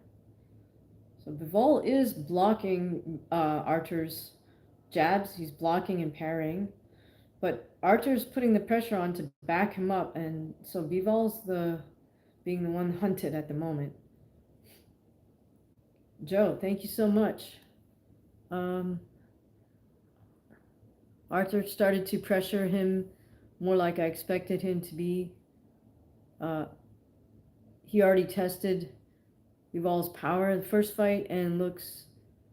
So Bivol is blocking Archer's jabs. He's blocking and parrying. But Archer's putting the pressure on to back him up. And so Bivol's being the one hunted at the moment. Joe, thank you so much. Archer started to pressure him more like I expected him to be. He already tested Bivol's power in the first fight and looks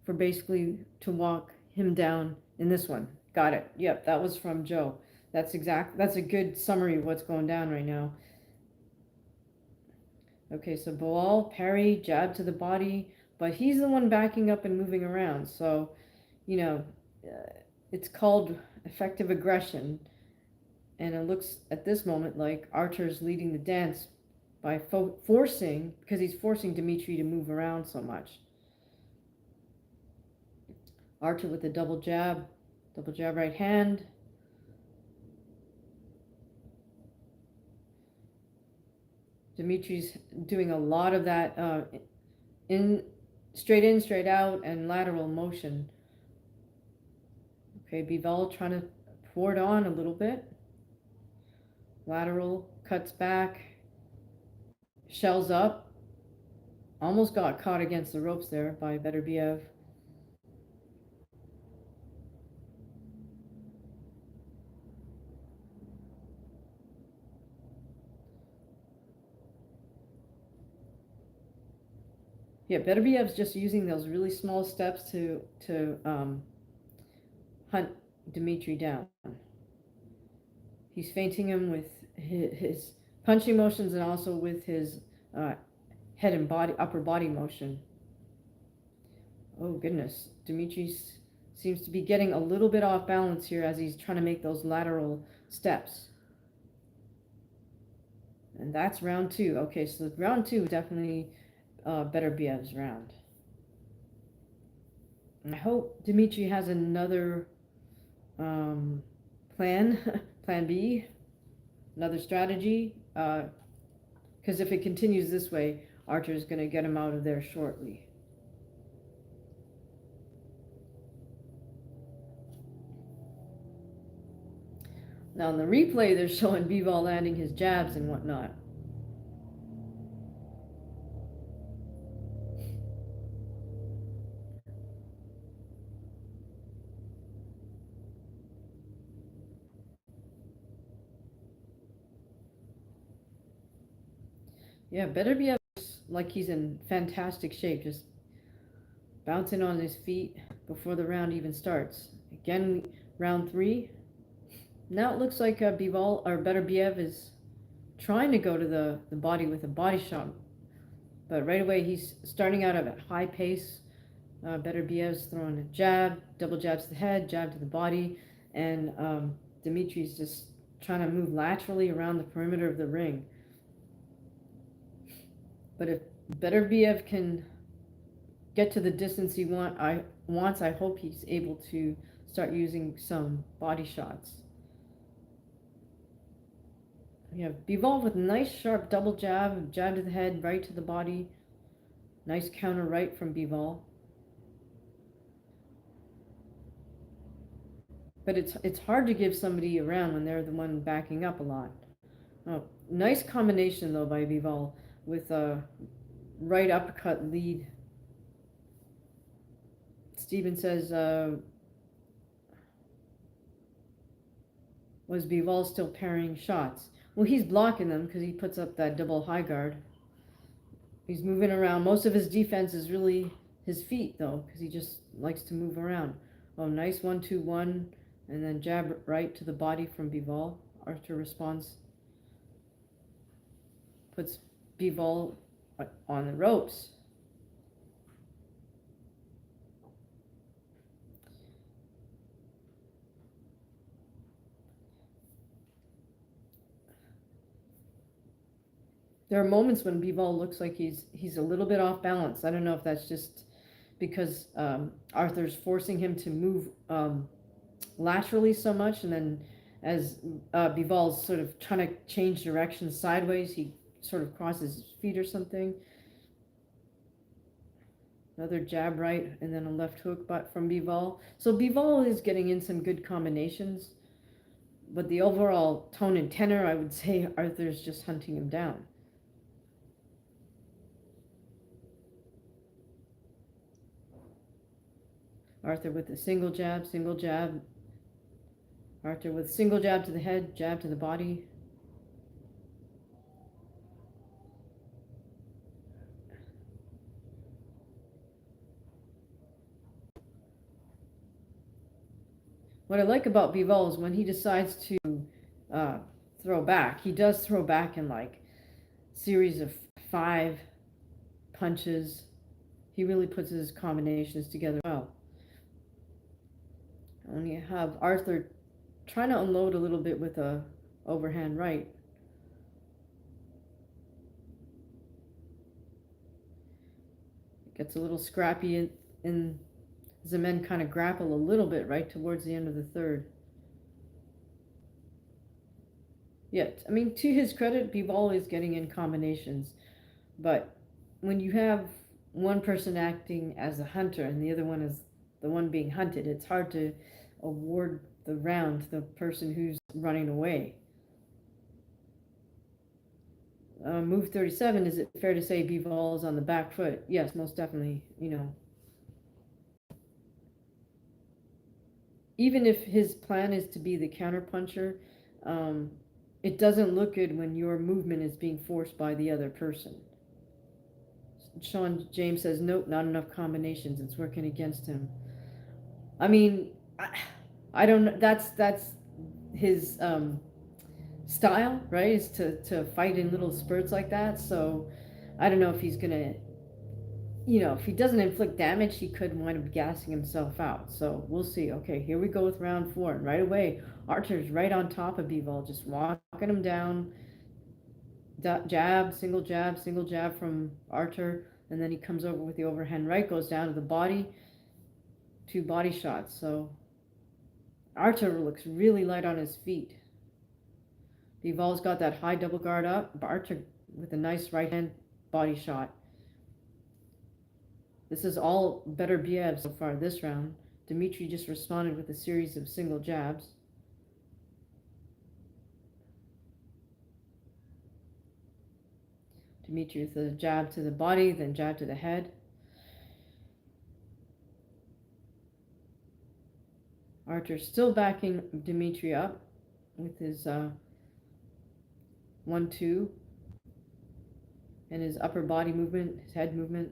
for basically to walk him down in this one. Got it. Yep, that was from Joe. That's a good summary of what's going down right now. Okay, so Boli, parry, jab to the body, but he's the one backing up and moving around. So, it's called effective aggression. And it looks at this moment like Archer's leading the dance by forcing, because he's forcing Dimitri to move around so much. Archer with a double jab right hand. Dimitri's doing a lot of that in, straight out, and lateral motion. Okay, Bivol trying to pour it on a little bit. lateral, cuts back, shells up. Almost got caught against the ropes there by Beterbiev. Yeah, Beterbiev's just using those really small steps to hunt Dmitry down. He's feinting him with his punching motions and also with his uh, head and upper body motion. Oh goodness, Dmitry seems to be getting a little bit off balance here as he's trying to make those lateral steps. And that's round two. Okay, so round two is definitely Beterbiev's round. And I hope Dmitry has another plan, plan B, another strategy. Because if it continues this way, Arthur's going to get him out of there shortly. Now in the replay, they're showing Bivol landing his jabs and whatnot. Yeah, Beterbiev looks like he's in fantastic shape, just bouncing on his feet before the round even starts. Again, round three. Now it looks like Bivol or Beterbiev is trying to go to the body with a body shot, but right away he's starting out at a high pace. Beterbiev's throwing a jab, double jabs to the head, jab to the body, and Dmitry's just trying to move laterally around the perimeter of the ring. But if Beterbiev can get to the distance he wants, I hope he's able to start using some body shots. We have Bivol with a nice sharp double jab, jab to the head, right to the body. Nice counter right from Bivol. But it's hard to give somebody a round when they're the one backing up a lot. Oh, nice combination though by Bivol with a right uppercut lead. Steven says, was Bivol still parrying shots? Well, he's blocking them because he puts up that double high guard. He's moving around. Most of his defense is really his feet, though, because he just likes to move around. Oh, nice 1-2-1, and then jab right to the body from Bivol. Arthur responds, puts Bivol on the ropes. There are moments when Bivol looks like he's a little bit off balance. I don't know if that's just because Arthur's forcing him to move laterally so much, and then as Bivol's sort of trying to change direction sideways, he sort of crosses his feet or something. Another jab right, and then a left hook but from Bivol. So Bivol is getting in some good combinations, but the overall tone and tenor, I would say Arthur's just hunting him down. Arthur with a single jab, single jab. Arthur with single jab to the head, jab to the body. What I like about Bivol is when he decides to throw back, he does throw back in like series of 5 punches. He really puts his combinations together well. And you have Arthur trying to unload a little bit with a overhand right. It gets a little scrappy in the men kind of grapple a little bit right towards the end of the third. Yet, I mean, to his credit, Bivol is getting in combinations, but when you have one person acting as a hunter and the other one is the one being hunted, it's hard to award the round to the person who's running away. Move 37, is it fair to say Bivol is on the back foot? Yes, most definitely. Even if his plan is to be the counterpuncher, um, it doesn't look good when your movement is being forced by the other person. Sean James says, nope, not enough combinations. It's working against him. I mean, I don't know. That's his style, right? Is to fight in little spurts like that. So I don't know if he's gonna, if he doesn't inflict damage, he could wind up gassing himself out. So we'll see. Okay, here we go with round 4, and right away, Archer's right on top of Bivol, just walking him down. Jab, single jab from Archer, and then he comes over with the overhand right, goes down to the body, 2 body shots. So Archer looks really light on his feet. Bivol's got that high double guard up. Archer with a nice right hand body shot. This is all Beterbiev so far this round. Dmitry just responded with a series of single jabs. Dmitry with a jab to the body, then jab to the head. Archer still backing Dmitry up with his 1-2 and his upper body movement, his head movement.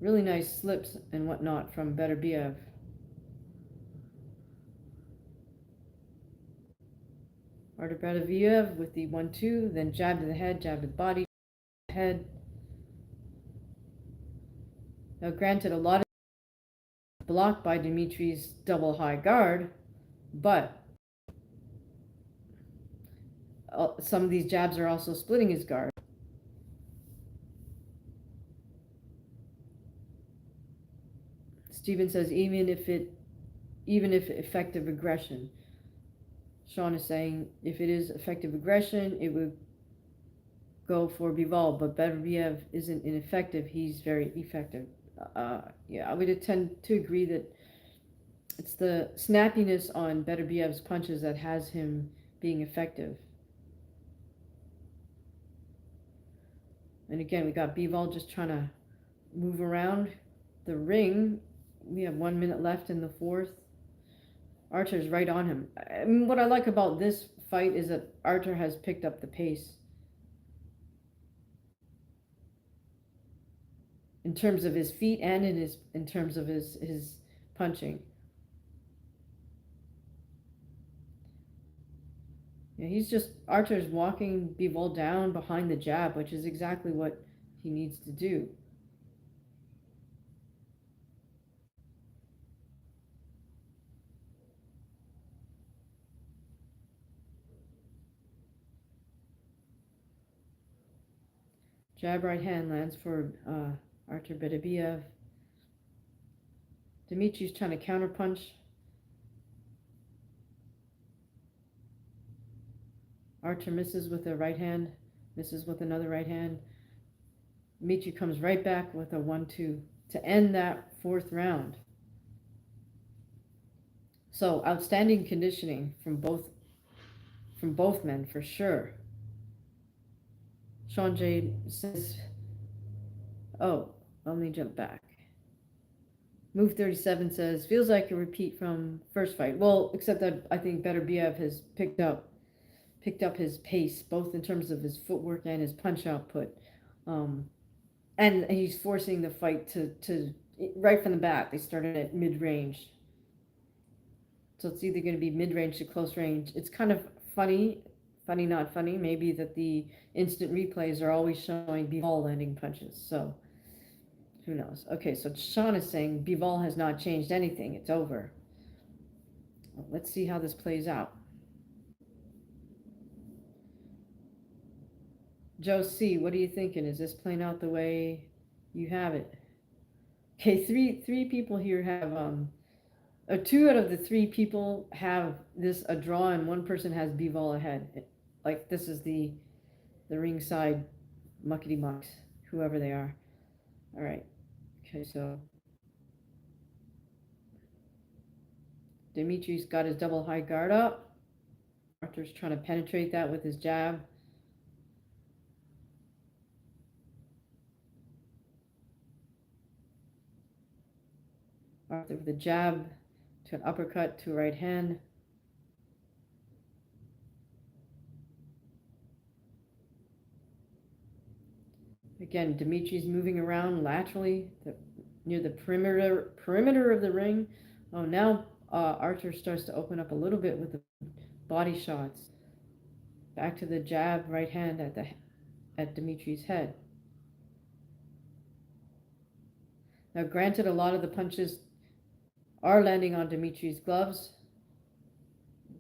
Really nice slips and whatnot from Beterbiev. Artur Beterbiev with the 1-2, then jab to the head, jab to the body, head. Now, granted, a lot of blocked by Dmitry's double high guard, but some of these jabs are also splitting his guard. Steven says even if effective aggression. Sean is saying if it is effective aggression, it would go for Bivol, but Beterbiev isn't ineffective. He's very effective. Yeah, I would tend to agree that it's the snappiness on Beterbiev's punches that has him being effective. And again, we got Bivol just trying to move around the ring. We have 1 minute left in the 4th. Archer's right on him. I mean, what I like about this fight is that Archer has picked up the pace in terms of his feet and in terms of his punching. Yeah, Archer's walking Bivol down behind the jab, which is exactly what he needs to do. Jab right hand lands for Artur Beterbiev. Dimitri's trying to counterpunch. Archer misses with a right hand, misses with another right hand. Dimitri comes right back with a 1-2 to end that 4th round. So outstanding conditioning from both men for sure. Sean J says, oh, let me jump back. Move 37 says, feels like a repeat from first fight. Well, except that I think Beterbiev has picked up his pace, both in terms of his footwork and his punch output. And he's forcing the fight to right from the bat. They started at mid-range. So it's either going to be mid-range to close range. It's kind of funny, not funny, maybe, that the instant replays are always showing Bivol landing punches. So who knows? Okay, so Sean is saying Bivol has not changed anything. It's over. Well, let's see how this plays out. Joe C., what are you thinking? Is this playing out the way you have it? Okay, three people here have or 2 out of the 3 people have this a draw, and 1 person has Bivol ahead. Like this is the ringside muckety mucks, whoever they are. All right. Okay, so Dimitri's got his double high guard up. Arthur's trying to penetrate that with his jab. Arthur with a jab to an uppercut to a right hand. Again, Dimitri's moving around laterally near the perimeter of the ring. Oh, now Arthur starts to open up a little bit with the body shots. Back to the jab, right hand at Dimitri's head. Now, granted, a lot of the punches are landing on Dimitri's gloves,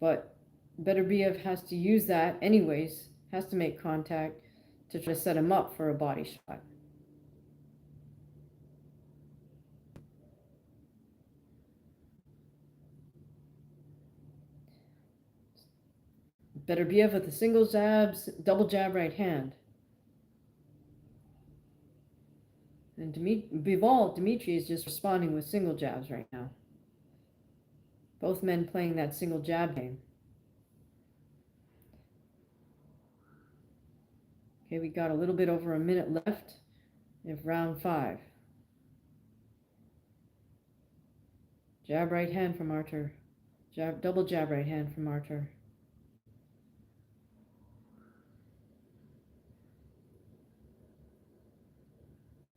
but Beterbiev has to use that anyways, has to make contact to try to set him up for a body shot. Beterbiev with the single jabs, double jab right hand. And Dimitri is just responding with single jabs right now. Both men playing that single jab game. Okay, we got a little bit over a minute left of round 5. Jab right hand from Arthur. Double jab right hand from Arthur.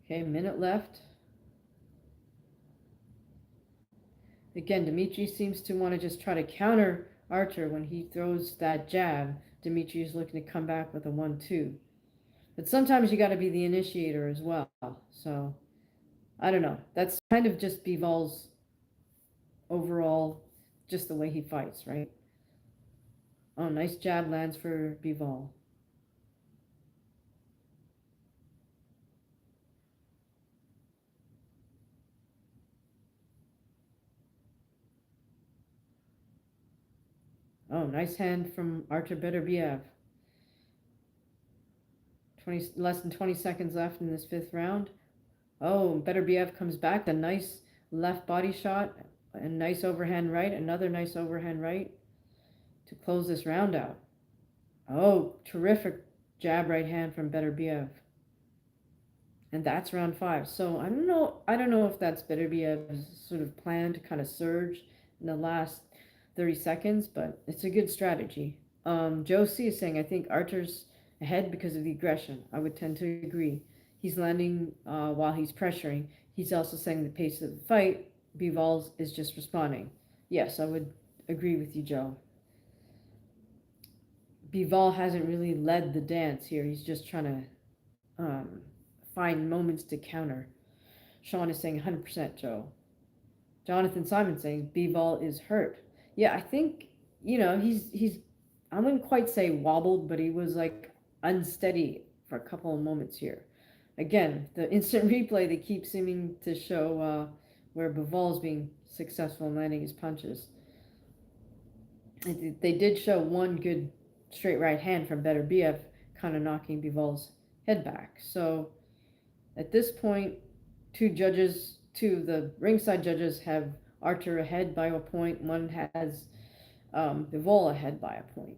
Okay, minute left. Again, Dimitri seems to want to just try to counter Arthur when he throws that jab. Dimitri is looking to come back with a 1-2. But sometimes you got to be the initiator as well. So, I don't know. That's kind of just Bivol's overall, just the way he fights, right? Oh, nice jab lands for Bivol. Oh, nice hand from Artur Beterbiev. Less than 20 seconds left in this 5th round. Oh, Beterbiev comes back. A nice left body shot. A nice overhand right. Another nice overhand right to close this round out. Oh, terrific jab right hand from Beterbiev. And that's round 5. So I don't know if that's Beterbiev's sort of plan to kind of surge in the last 30 seconds, but it's a good strategy. Joe C is saying, I think Arthur's ahead because of the aggression. I would tend to agree. He's landing while he's pressuring. He's also saying the pace of the fight, Bivol is just responding. Yes, I would agree with you, Joe. Bivol hasn't really led the dance here. He's just trying to find moments to counter. Sean is saying 100%, Joe. Jonathan Simon saying Bivol is hurt. Yeah, I think, he's I wouldn't quite say wobbled, but he was like unsteady for a couple of moments here. Again, the instant replay, they keep seeming to show where Bivol's being successful in landing his punches. They did show one good straight right hand from Beterbiev, kind of knocking Bivol's head back. So at this point, two of the ringside judges have Arthur ahead by a point. One has Bivol ahead by a point.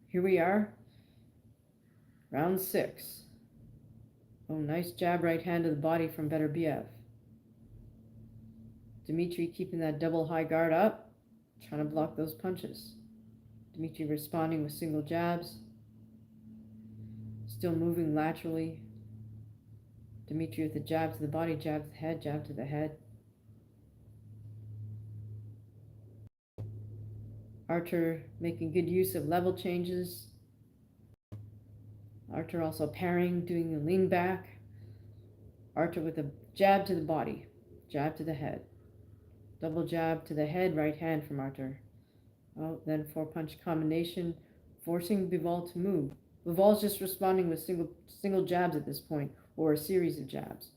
Here we are, round 6. Oh, nice jab right hand to the body from Beterbiev. Dimitri keeping that double high guard up, trying to block those punches. Dimitri responding with single jabs. Still moving laterally. Dimitri with the jab to the body, jab to the head, jab to the head. Arthur making good use of level changes. Arthur also parrying, doing the lean back. Arthur with a jab to the body, jab to the head. Double jab to the head, right hand from Arthur. Oh, then 4-punch combination, forcing Bivol to move. Bivol's just responding with single jabs at this point, or a series of jabs.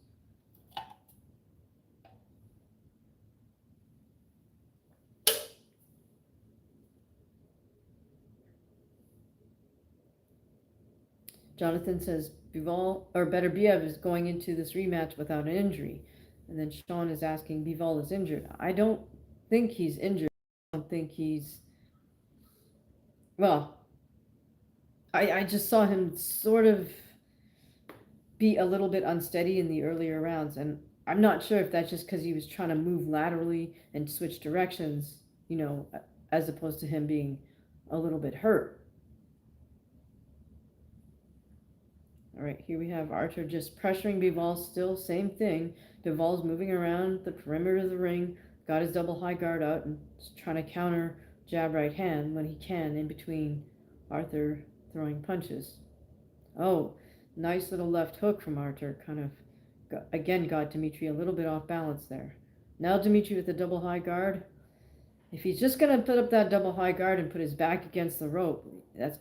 Jonathan says Beterbiev is going into this rematch without an injury. And then Sean is asking, Bivol is injured. I don't think he's injured. I don't think he's... Well, I just saw him sort of be a little bit unsteady in the earlier rounds. And I'm not sure if that's just because he was trying to move laterally and switch directions, as opposed to him being a little bit hurt. All right, here we have Archer just pressuring Bivol, still same thing. Bivol's moving around the perimeter of the ring, got his double high guard out and trying to counter jab right hand when he can in between Arthur throwing punches. Oh, nice little left hook from Archer, kind of again got Dmitry a little bit off balance there. Now Dmitry with the double high guard. If he's just going to put up that double high guard and put his back against the rope, that's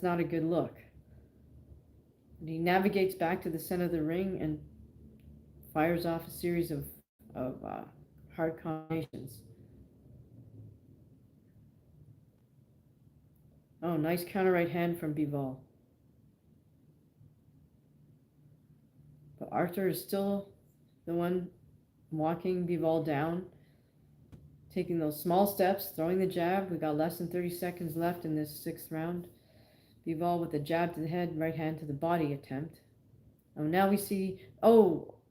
not a good look. And he navigates back to the center of the ring and fires off a series of hard combinations. Oh, nice counter right hand from Bivol. But Arthur is still the one walking Bivol down, taking those small steps, throwing the jab. We got less than 30 seconds left in this 6th round. Bivol with a jab to the head, right hand to the body attempt. Oh, now we see,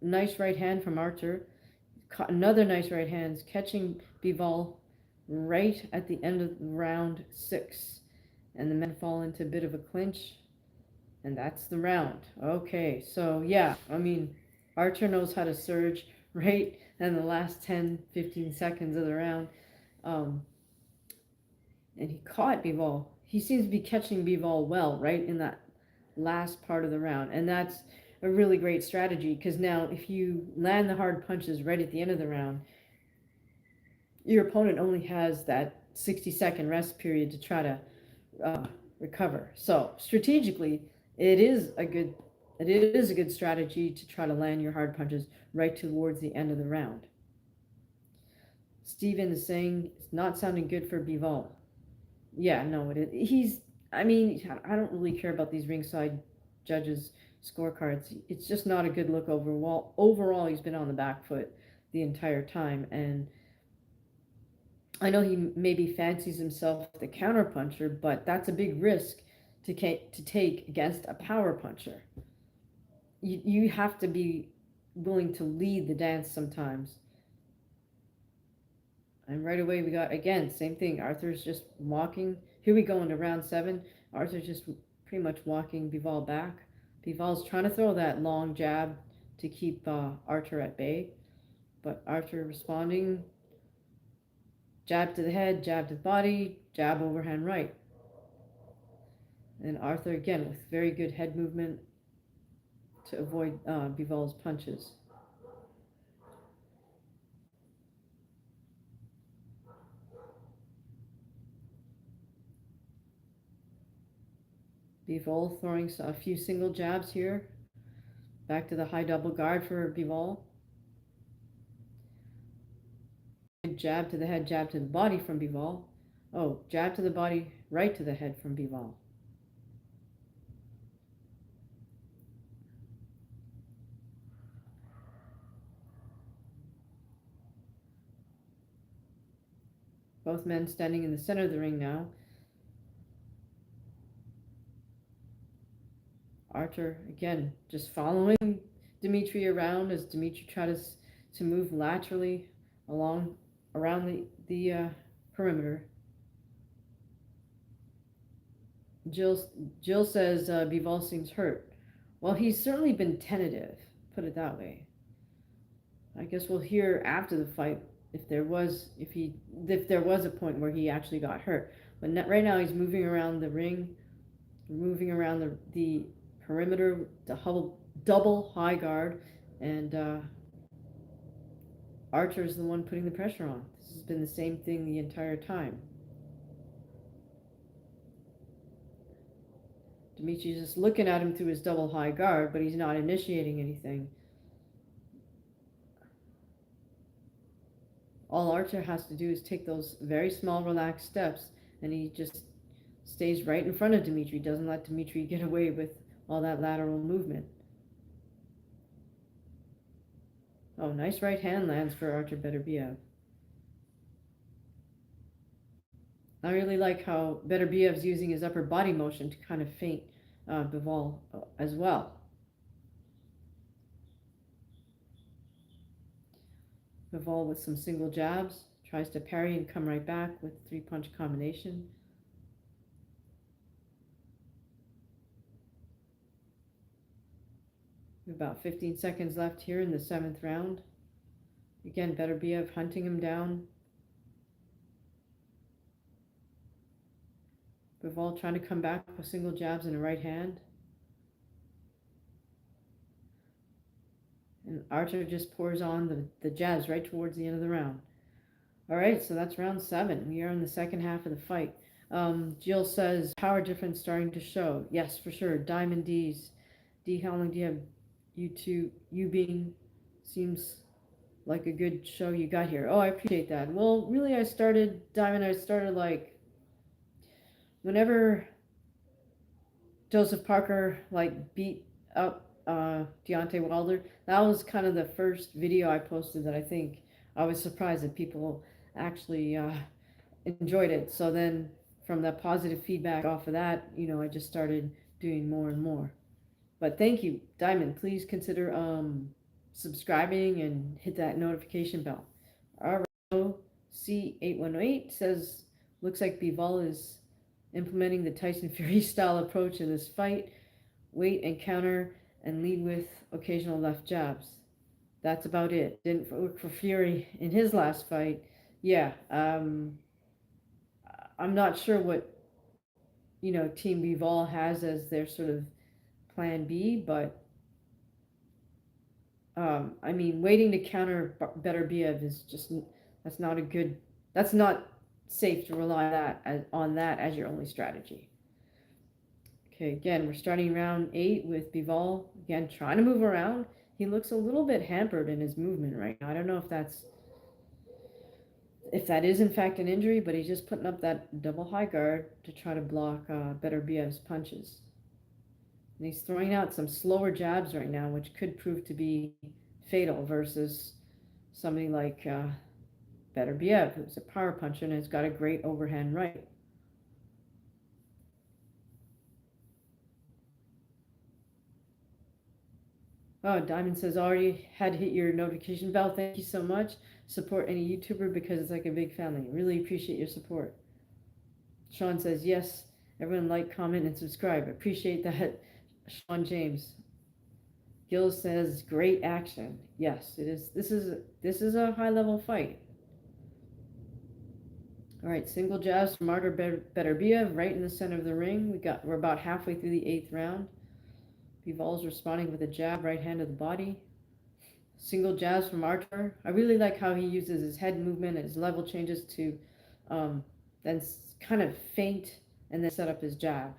nice right hand from Archer. Another nice right hand, catching Bivol right at the end of round 6. And the men fall into a bit of a clinch. And that's the round. Okay, so yeah, Archer knows how to surge right in the last 10-15 seconds of the round. And he caught Bivol. He seems to be catching Bivol well right in that last part of the round. And that's a really great strategy because now if you land the hard punches right at the end of the round, your opponent only has that 60-second rest period to try to recover. So strategically, it is a good strategy to try to land your hard punches right towards the end of the round. Steven is saying it's not sounding good for Bivol. Yeah, no, it is. I don't really care about these ringside judges' scorecards. It's just not a good look overall. Overall, he's been on the back foot the entire time, and I know he maybe fancies himself the counter puncher, but that's a big risk to take against a power puncher. You have to be willing to lead the dance sometimes. And right away we got, again, same thing. Arthur's just walking. Here we go into round 7. Arthur's just pretty much walking Bivol back. Bivol's trying to throw that long jab to keep Archer at bay. But Archer responding. Jab to the head, jab to the body, jab overhand right. And Arthur again with very good head movement to avoid Bivol's punches. Bivol throwing a few single jabs here. Back to the high double guard for Bivol. Jab to the head, jab to the body from Bivol. Oh, jab to the body, right to the head from Bivol. Both men standing in the center of the ring now. Archer, again, just following Dmitry around as Dmitry tries to move laterally around the perimeter. Jill says Bivol seems hurt. Well, he's certainly been tentative, put it that way. I guess we'll hear after the fight if there was a point where he actually got hurt. But right now he's moving around the ring, moving around the perimeter, the double high guard, and Archer's the one putting the pressure on. This has been the same thing the entire time. Dimitri's just looking at him through his double high guard, but he's not initiating anything. All Archer has to do is take those very small, relaxed steps, and he just stays right in front of Dmitry, doesn't let Dmitry get away with all that lateral movement. Oh, nice right hand lands for Archer Beterbiev. I really like how Beterbiev's using his upper body motion to kind of feint Bivol as well. Bivol with some single jabs, tries to parry and come right back with three-punch combination. About 15 seconds left here in the 7th round. Again, Beterbiev hunting him down. Bivol trying to come back with single jabs and a right hand. And Archer just pours on the jabs right towards the end of the round. All right, so that's round 7. We are in the second half of the fight. Jill says, power difference starting to show. Yes, for sure. Diamond D's. D, how long do you have you being? Seems like a good show you got here. Oh, I appreciate that. Well, really, I started like whenever Joseph Parker like beat up Deontay Wilder. That was kind of the first video I posted that I think I was surprised that people actually enjoyed it. So then from that positive feedback off of that, I just started doing more and more. But thank you, Diamond. Please consider subscribing and hit that notification bell. All right, C818 says, looks like Bivol is implementing the Tyson Fury style approach in this fight. Wait and counter and lead with occasional left jabs. That's about it. Didn't work for Fury in his last fight. Yeah, I'm not sure what Team Bivol has as their sort of plan B, but I mean, waiting to counter Beterbiev is just that's not a good. That's not safe to rely on that as your only strategy. Okay, again, we're starting round 8 with Bivol again trying to move around. He looks a little bit hampered in his movement right now. I don't know if that is in fact an injury, but he's just putting up that double high guard to try to block Beterbiev's punches. And he's throwing out some slower jabs right now, which could prove to be fatal versus somebody like Beterbiev, who's a power puncher and has got a great overhand right. Oh, Diamond says, already had hit your notification bell. Thank you so much. Support any YouTuber because it's like a big family. Really appreciate your support. Sean says, yes, everyone like, comment, and subscribe. Appreciate that, Sean James. Gil says, great action. Yes, it is. This is a high-level fight. All right, single jabs from Artur Beterbiev right in the center of the ring. We're about halfway through the 8th round. Bivol's responding with a jab, right hand to the body. Single jabs from Artur. I really like how he uses his head movement and his level changes to then kind of feint and then set up his jab.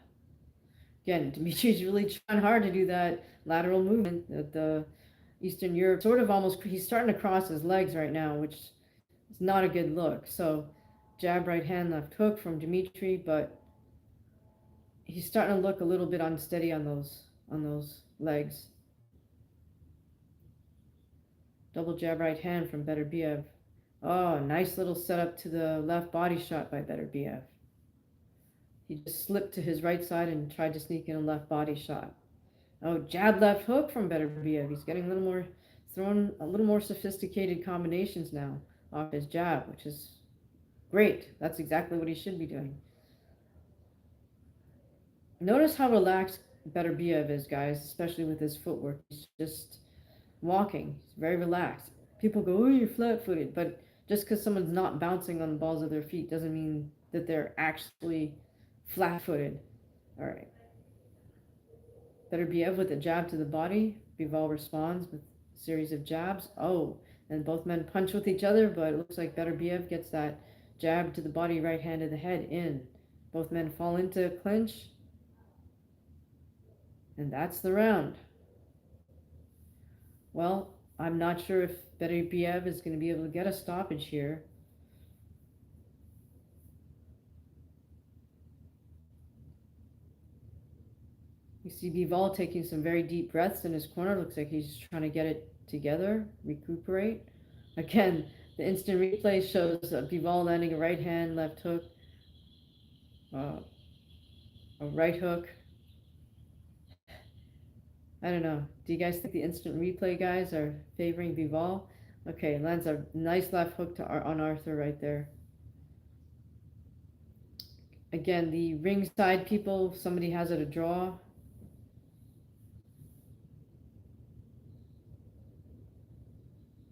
Again, Dimitri's really trying hard to do that lateral movement that the Eastern Europe sort of almost, he's starting to cross his legs right now, which is not a good look. So jab, right hand, left hook from Dimitri, but he's starting to look a little bit unsteady on those legs. Double jab, right hand from Beterbiev. Oh, nice little setup to the left body shot by Beterbiev. He just slipped to his right side and tried to sneak in a left body shot. Oh, jab, left hook from Beterbiev. He's getting throwing a little more sophisticated combinations now off his jab, which is great. That's exactly what he should be doing. Notice how relaxed Beterbiev is, guys, especially with his footwork. He's just walking. He's very relaxed. People go, oh, you're flat-footed. But just because someone's not bouncing on the balls of their feet doesn't mean that they're actually flat-footed. All right. Beterbiev with a jab to the body. Bivol responds with a series of jabs. Oh, and both men punch with each other, but it looks like Beterbiev gets that jab to the body, right hand to the head in. Both men fall into clinch. And that's the round. Well, I'm not sure if Beterbiev is going to be able to get a stoppage here. You see Bivol taking some very deep breaths in his corner. Looks like he's trying to get it together, recuperate. Again, the instant replay shows Bivol landing a right hand, left hook, a right hook. I don't know. Do you guys think the instant replay guys are favoring Bivol? Okay, lands a nice left hook on Arthur right there. Again, the ringside people, somebody has it a draw.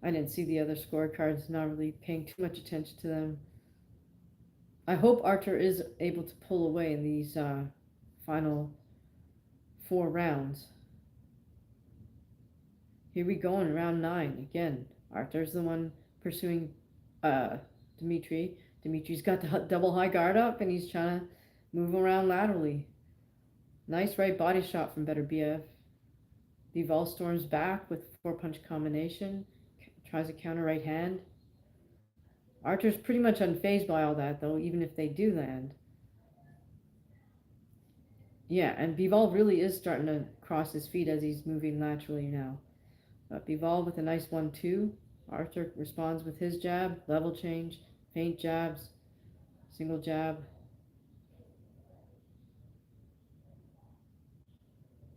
I didn't see the other scorecards, not really paying too much attention to them. I hope Archer is able to pull away in these final 4 rounds. Here we go in round 9 again. Arthur's the one pursuing uh, Dimitri. Dimitri's got the double high guard up and he's trying to move around laterally. Nice right body shot from Beterbiev. Bivol storms back with 4-punch combination. Tries a counter right hand. Archer's pretty much unfazed by all that, though, even if they do land. Yeah, and Bivol really is starting to cross his feet as he's moving laterally now. Bivol with a nice 1-2. Archer responds with his jab, level change, feint jabs, single jab.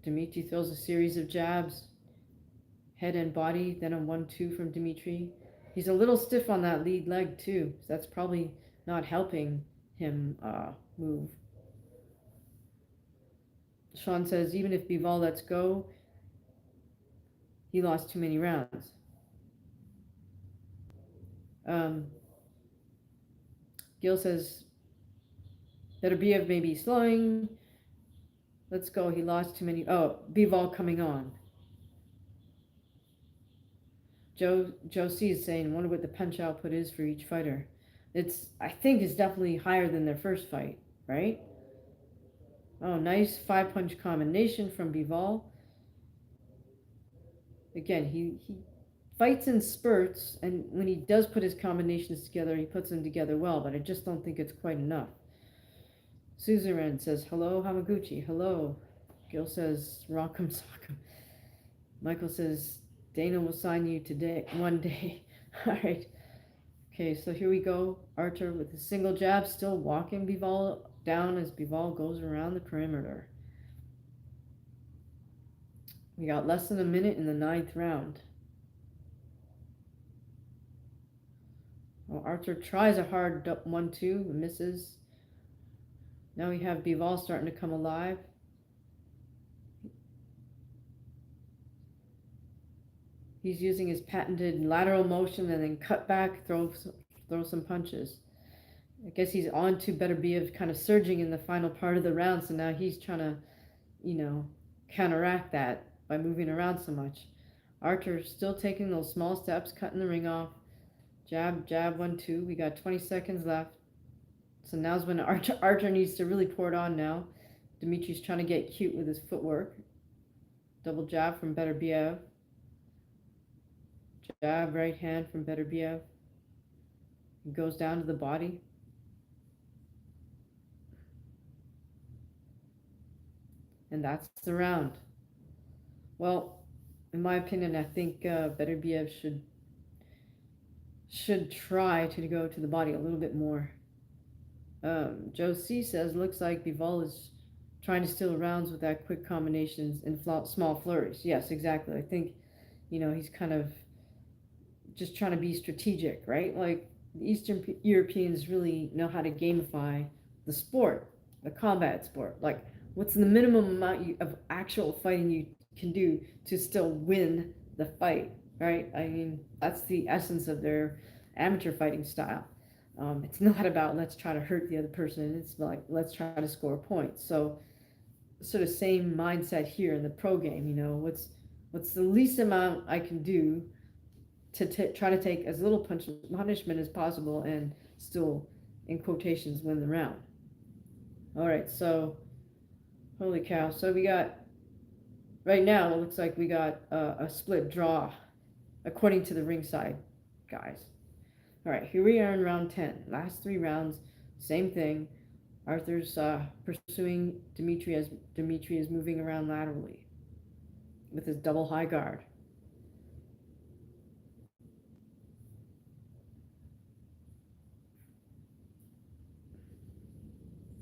Dimitri throws a series of jabs, head and body, then a 1-2 from Dimitri. He's a little stiff on that lead leg too, so that's probably not helping him move. Sean says even if Bivol lets go, he lost too many rounds. Gil says Beterbiev may be slowing. Let's go. He lost too many. Oh, Bivol coming on. Joe C is saying, wonder what the punch output is for each fighter. I think it's definitely higher than their first fight, right? Oh, nice 5-punch combination from Bivol. Again, he fights in spurts, and when he does put his combinations together, he puts them together well, but I just don't think it's quite enough. Suzerain says, hello, Hamaguchi, hello. Gil says, Rock'em Sock'em. Michael says, Dana will sign you today, one day. All right. Okay, so here we go. Archer with a single jab, still walking Bivol down as Bivol goes around the perimeter. We got less than a minute in the 9th round. Well, Archer tries a hard 1-2, misses. Now we have Bivol starting to come alive. He's using his patented lateral motion and then cut back, throw some punches. I guess he's on to Beterbiev kind of surging in the final part of the round, so now he's trying to, counteract that by moving around so much. Archer's still taking those small steps, cutting the ring off. Jab, jab, 1-2. We got 20 seconds left. So now's when Archer needs to really pour it on now. Dimitri's trying to get cute with his footwork. Double jab from Beterbiev. Jab, right hand from Beterbiev. He goes down to the body. And that's the round. Well, in my opinion, I think Beterbiev should try to go to the body a little bit more. Joe C says, looks like Bivol is trying to steal rounds with that quick combinations and small flurries. Yes, exactly. I think, he's kind of just trying to be strategic, right? Like the Eastern Europeans really know how to gamify the sport, the combat sport. Like, what's the minimum amount of actual fighting you can do to still win the fight, right? I mean, that's the essence of their amateur fighting style. It's not about let's try to hurt the other person. It's like let's try to score points. So, sort of same mindset here in the pro game. What's the least amount I can do to try to take as little punishment as possible and still, in quotations, win the round. All right, so holy cow! So we got right now. It looks like we got a split draw, according to the ringside guys. All right, here we are in round 10. Last 3 rounds, same thing. Arthur's pursuing Dimitri as Dimitri is moving around laterally with his double high guard.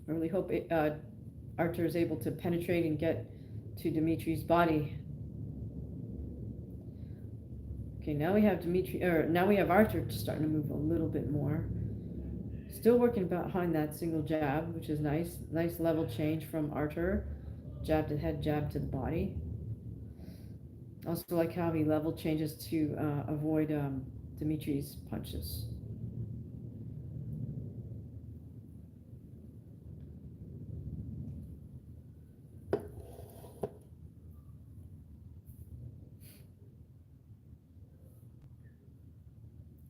I really hope Archer is able to penetrate and get to Dimitri's body. Okay, now we have now we have Arthur starting to move a little bit more. Still working behind that single jab, which is nice. Nice level change from Arthur. Jab to the head, jab to the body. Also like how he level changes to avoid Dimitri's punches.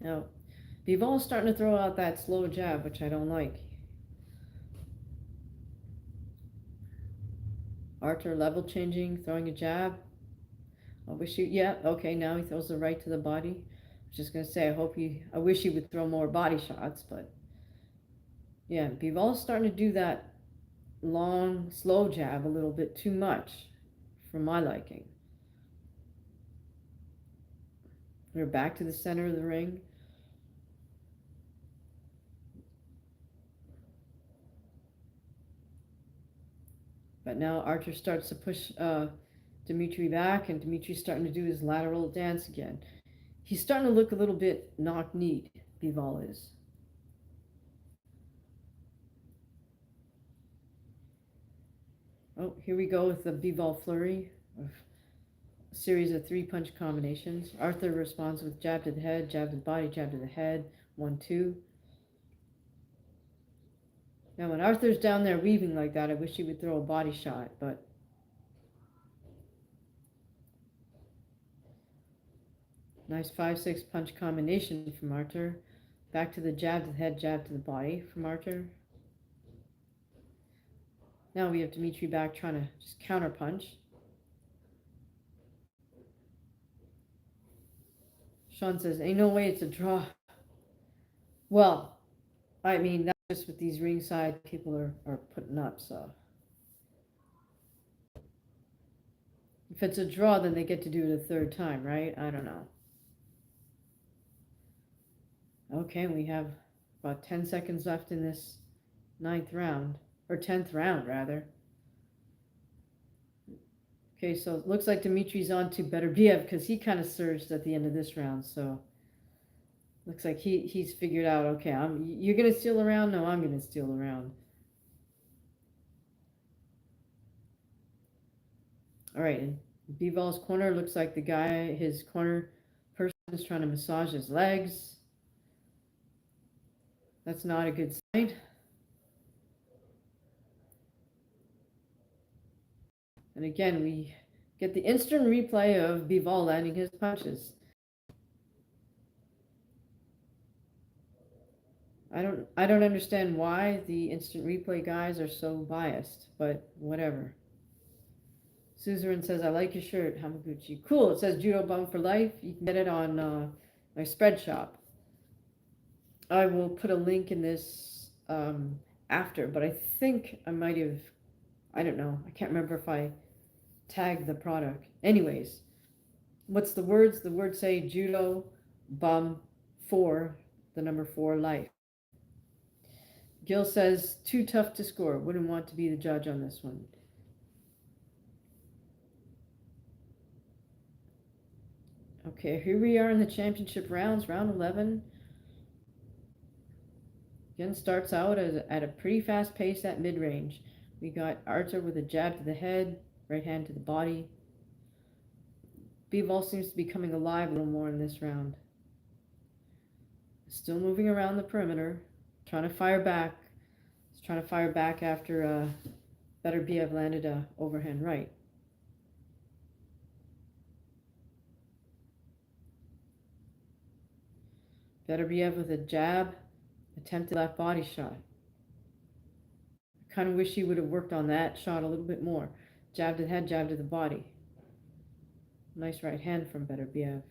Now, Bivol's starting to throw out that slow jab, which I don't like. Arthur level changing, throwing a jab. I wish you, yeah, okay, now he throws the right to the body. I was just gonna say, I wish he would throw more body shots, but yeah, Bivol's starting to do that long, slow jab a little bit too much for my liking. We're back to the center of the ring. But now Archer starts to push Dimitri back, and Dimitri's starting to do his lateral dance again. He's starting to look a little bit knock-kneed, Bivol is. Oh, here we go with the Bivol flurry. A series of three-punch combinations. Arthur responds with jab to the head, jab to the body, jab to the head. 1, 2. Now when Arthur's down there weaving like that, I wish he would throw a body shot, but nice 5-6 punch combination from Arthur. Back to the jab to the head, jab to the body from Arthur. Now we have Dimitri back trying to just counter punch. Sean says, ain't no way it's a draw. Well, I mean, that's just what these ringside people are putting up, so. If it's a draw, then they get to do it a third time, right? I don't know. Okay, we have about 10 seconds left in this 9th round, or 10th round, rather. Okay, so it looks like Dimitri's on to Beterbiev because he kind of surged at the end of this round, so looks like he's figured out, okay, you're going to steal the round? No, I'm going to steal the round. All right, in Bivol's corner, looks like his corner person is trying to massage his legs. That's not a good sign. And again, we get the instant replay of Bivol landing his punches. I don't understand why the instant replay guys are so biased, but whatever. Suzerain says, I like your shirt, Hamaguchi. Cool, it says Judo Bum for Life. You can get it on my spread shop. I will put a link in this after, but I think I might have, I don't know, I can't remember if I tagged the product. Anyways, what's the words? The words say Judo Bum for the number 4 life. Gil says, too tough to score. Wouldn't want to be the judge on this one. Okay, here we are in the championship rounds, round 11. Again, starts out at a pretty fast pace at mid-range. We got Archer with a jab to the head, right hand to the body. Bivol seems to be coming alive a little more in this round. Still moving around the perimeter, trying to fire back. He's trying to fire back after Beterbiev landed a overhand right. Beterbiev with a jab, attempted left body shot. I kind of wish he would have worked on that shot a little bit more. Jab to the head, jab to the body. Nice right hand from Beterbiev.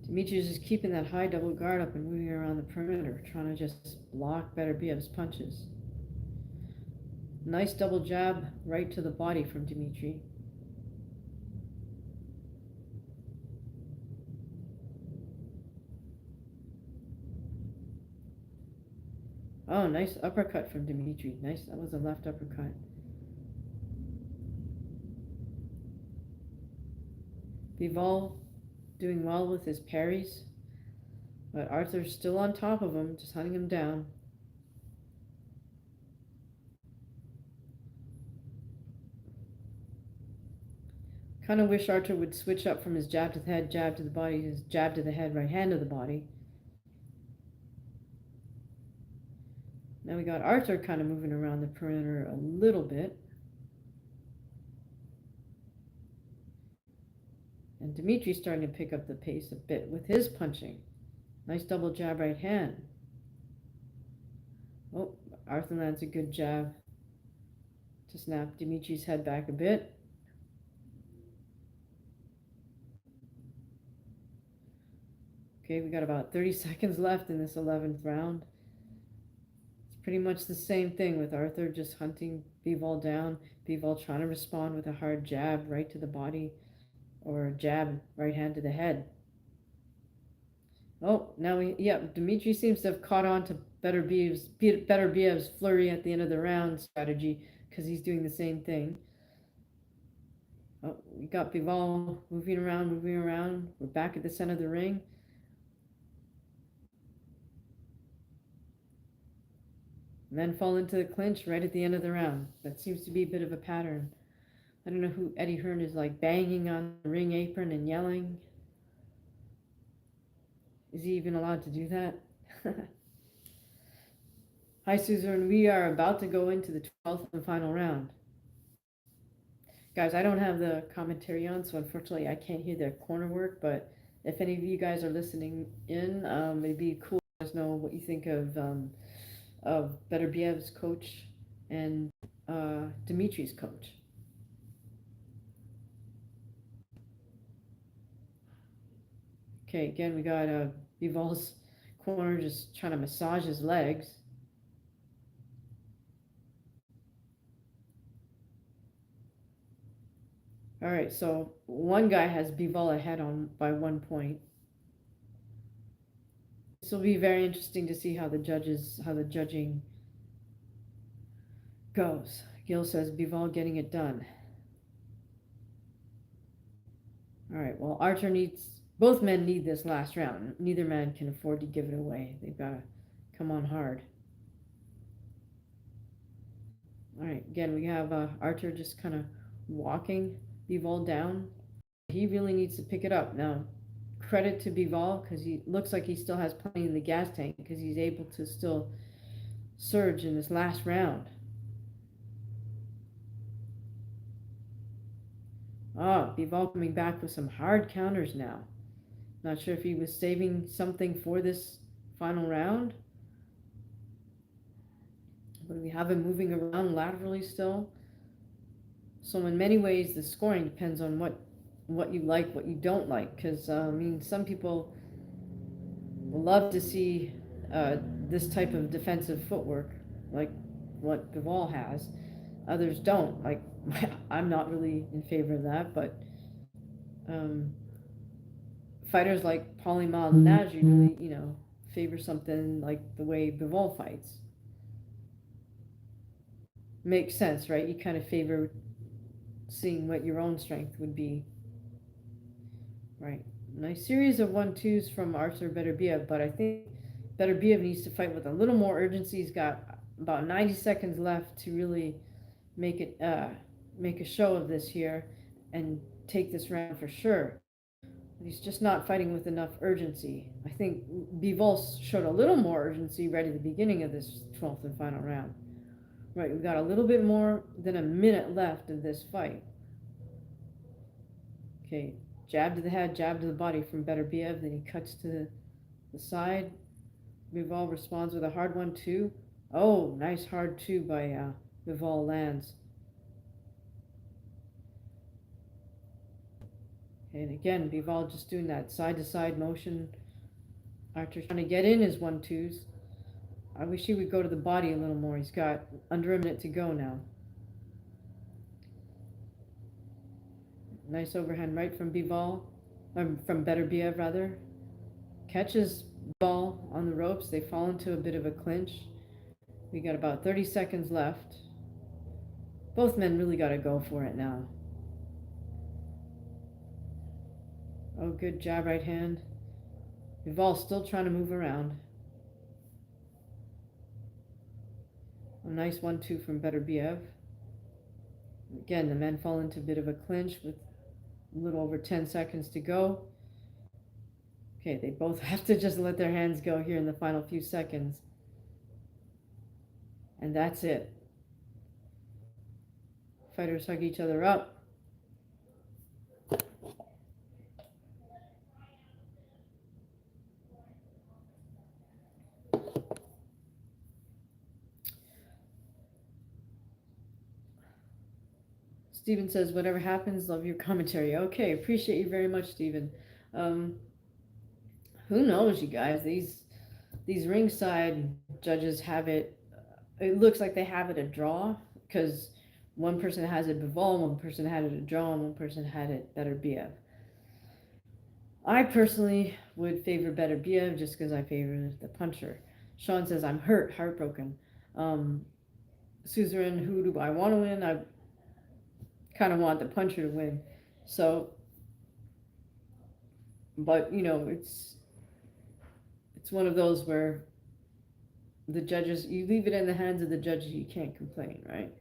Dimitri's just keeping that high double guard up and moving around the perimeter, trying to just block Beterbiev's punches. Nice double jab right to the body from Dimitri. Oh, nice uppercut from Dimitri. Nice. That was a left uppercut. Bivol doing well with his parries, but Arthur's still on top of him, just hunting him down. Kind of wish Arthur would switch up from his jab to the head, jab to the body, his jab to the head, right hand to the body. Now we got Arthur kind of moving around the perimeter a little bit. And Dimitri's starting to pick up the pace a bit with his punching. Nice double jab right hand. Oh, Arthur lands a good jab to snap Dimitri's head back a bit. Okay, we got about 30 seconds left in this 11th round. It's pretty much the same thing with Arthur just hunting Bivol down. Bivol trying to respond with a hard jab right to the body or a jab right hand to the head. Oh, now Dimitri seems to have caught on to Beterbiev's flurry at the end of the round strategy because he's doing the same thing. Oh, we got Bivol moving around. We're back at the center of the ring. And then fall into the clinch right at the end of the round. That seems to be a bit of a pattern. I don't know who Eddie Hearn is like banging on the ring apron and yelling. Is he even allowed to do that? Hi, Susan. We are about to go into the 12th and final round. Guys, I don't have the commentary on, so unfortunately I can't hear their corner work, but if any of you guys are listening in, it'd be cool to let us know what you think of Beterbiev's coach and Dimitri's coach. Okay, again, we got Bivol's corner just trying to massage his legs. All right, so one guy has Bivol ahead on by 1 point. This will be very interesting to see how the judging goes. Gil says Bivol getting it done. All right, well, Archer both men need this last round. Neither man can afford to give it away. They've got to come on hard. All right, again, we have Archer just kind of walking Bivol down. He really needs to pick it up. Now, credit to Bivol because he looks like he still has plenty in the gas tank because he's able to still surge in this last round. Oh, Bivol coming back with some hard counters now. Not sure if he was saving something for this final round. But we have him moving around laterally still. So in many ways, the scoring depends on what you like, what you don't like. Because, I mean, some people love to see this type of defensive footwork, like what Bivol has. Others don't. Like, I'm not really in favor of that, but fighters like Paulie Maldonado really, favor something like the way Bivol fights. Makes sense, right? You kind of favor seeing what your own strength would be. Right. Nice series of 1-2s from Arthur Beterbiev, but I think Beterbiev needs to fight with a little more urgency. He's got about 90 seconds left to really make a show of this here and take this round for sure. But he's just not fighting with enough urgency. I think Bivol showed a little more urgency right at the beginning of this 12th and final round. Right, we've got a little bit more than a minute left of this fight. Okay, jab to the head, jab to the body from Beterbiev, then he cuts to the side. Bivol responds with a hard 1-2. Oh, nice hard 2 by Bivol lands. And again, Bivol just doing that side-to-side motion. Archer trying to get in his 1-2s. I wish he would go to the body a little more. He's got under a minute to go now. Nice overhand right from Bivol, from Beterbiev rather. Catches ball on the ropes. They fall into a bit of a clinch. We got about 30 seconds left. Both men really got to go for it now. Oh, good jab right hand. Bivol still trying to move around. A nice 1-2 from Beterbiev. Again, the men fall into a bit of a clinch with a little over 10 seconds to go. Okay, they both have to just let their hands go here in the final few seconds. And that's it. Fighters hug each other up. Steven says, whatever happens, love your commentary. Okay, appreciate you very much, Steven. Who knows, you guys? These ringside judges have it. It looks like they have it a draw because one person has it Bivol, one person had it a draw, and one person had it Beterbiev. I personally would favor Beterbiev just because I favor the puncher. Sean says, I'm hurt, heartbroken. Suzerain, who do I want to win? I kind of want the puncher to win. So, but you know, it's one of those where the judges, you leave it in the hands of the judges, you can't complain, right?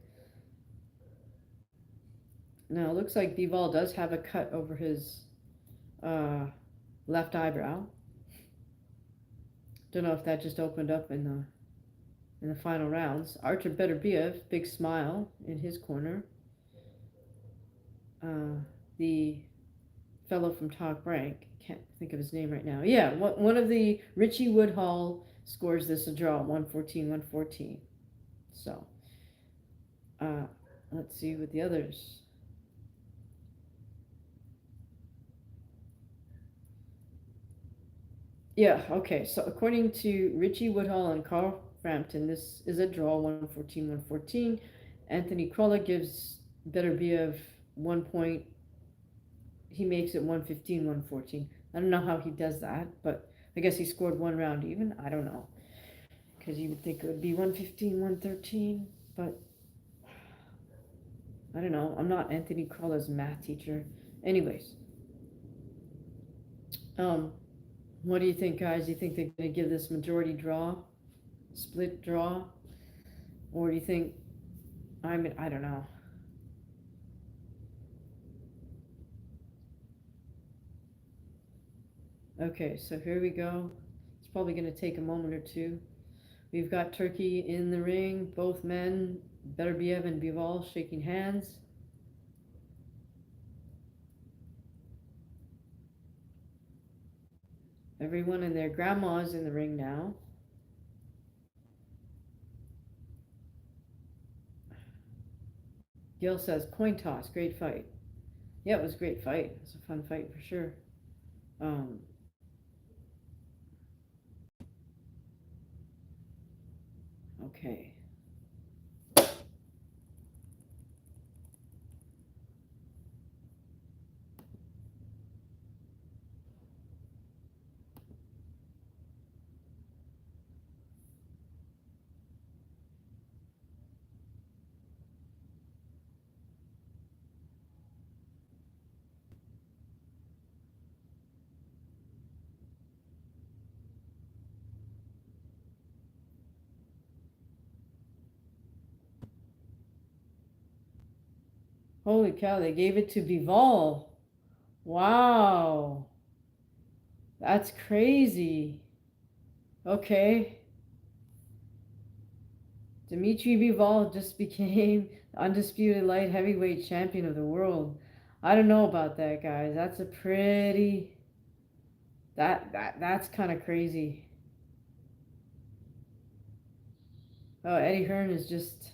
Now it looks like Bivol does have a cut over his left eyebrow. Don't know if that just opened up in the final rounds. Artur Beterbiev, big smile in his corner. The fellow from Top Rank, can't think of his name right now. Yeah, one of the Richie Woodhull scores this a draw, 114-114. So, let's see what the others. Yeah, okay. So according to Richie Woodhull and Carl Frampton, this is a draw, 114-114. Anthony Krolla gives Beterbiev 1 point. He makes it 115-114. I don't know how he does that, but I guess he scored one round even. I don't know. Because you would think it would be 115-113, but I don't know. I'm not Anthony Krolla's math teacher. Anyways. What do you think, guys? Do you think they're going to give this majority draw? Split draw? Or do you think, I don't know. Okay, so here we go. It's probably going to take a moment or two. We've got Turkey in the ring, both men, Beterbiev and Bivol shaking hands. Everyone and their grandma's in the ring now. Gil says, coin toss, great fight. Yeah, it was a great fight. It was a fun fight for sure. Okay. Holy cow, they gave it to Bivol. Wow. That's crazy. Okay. Dmitry Bivol just became the undisputed light heavyweight champion of the world. I don't know about that, guys. That's a pretty that's kind of crazy. Oh, Eddie Hearn is just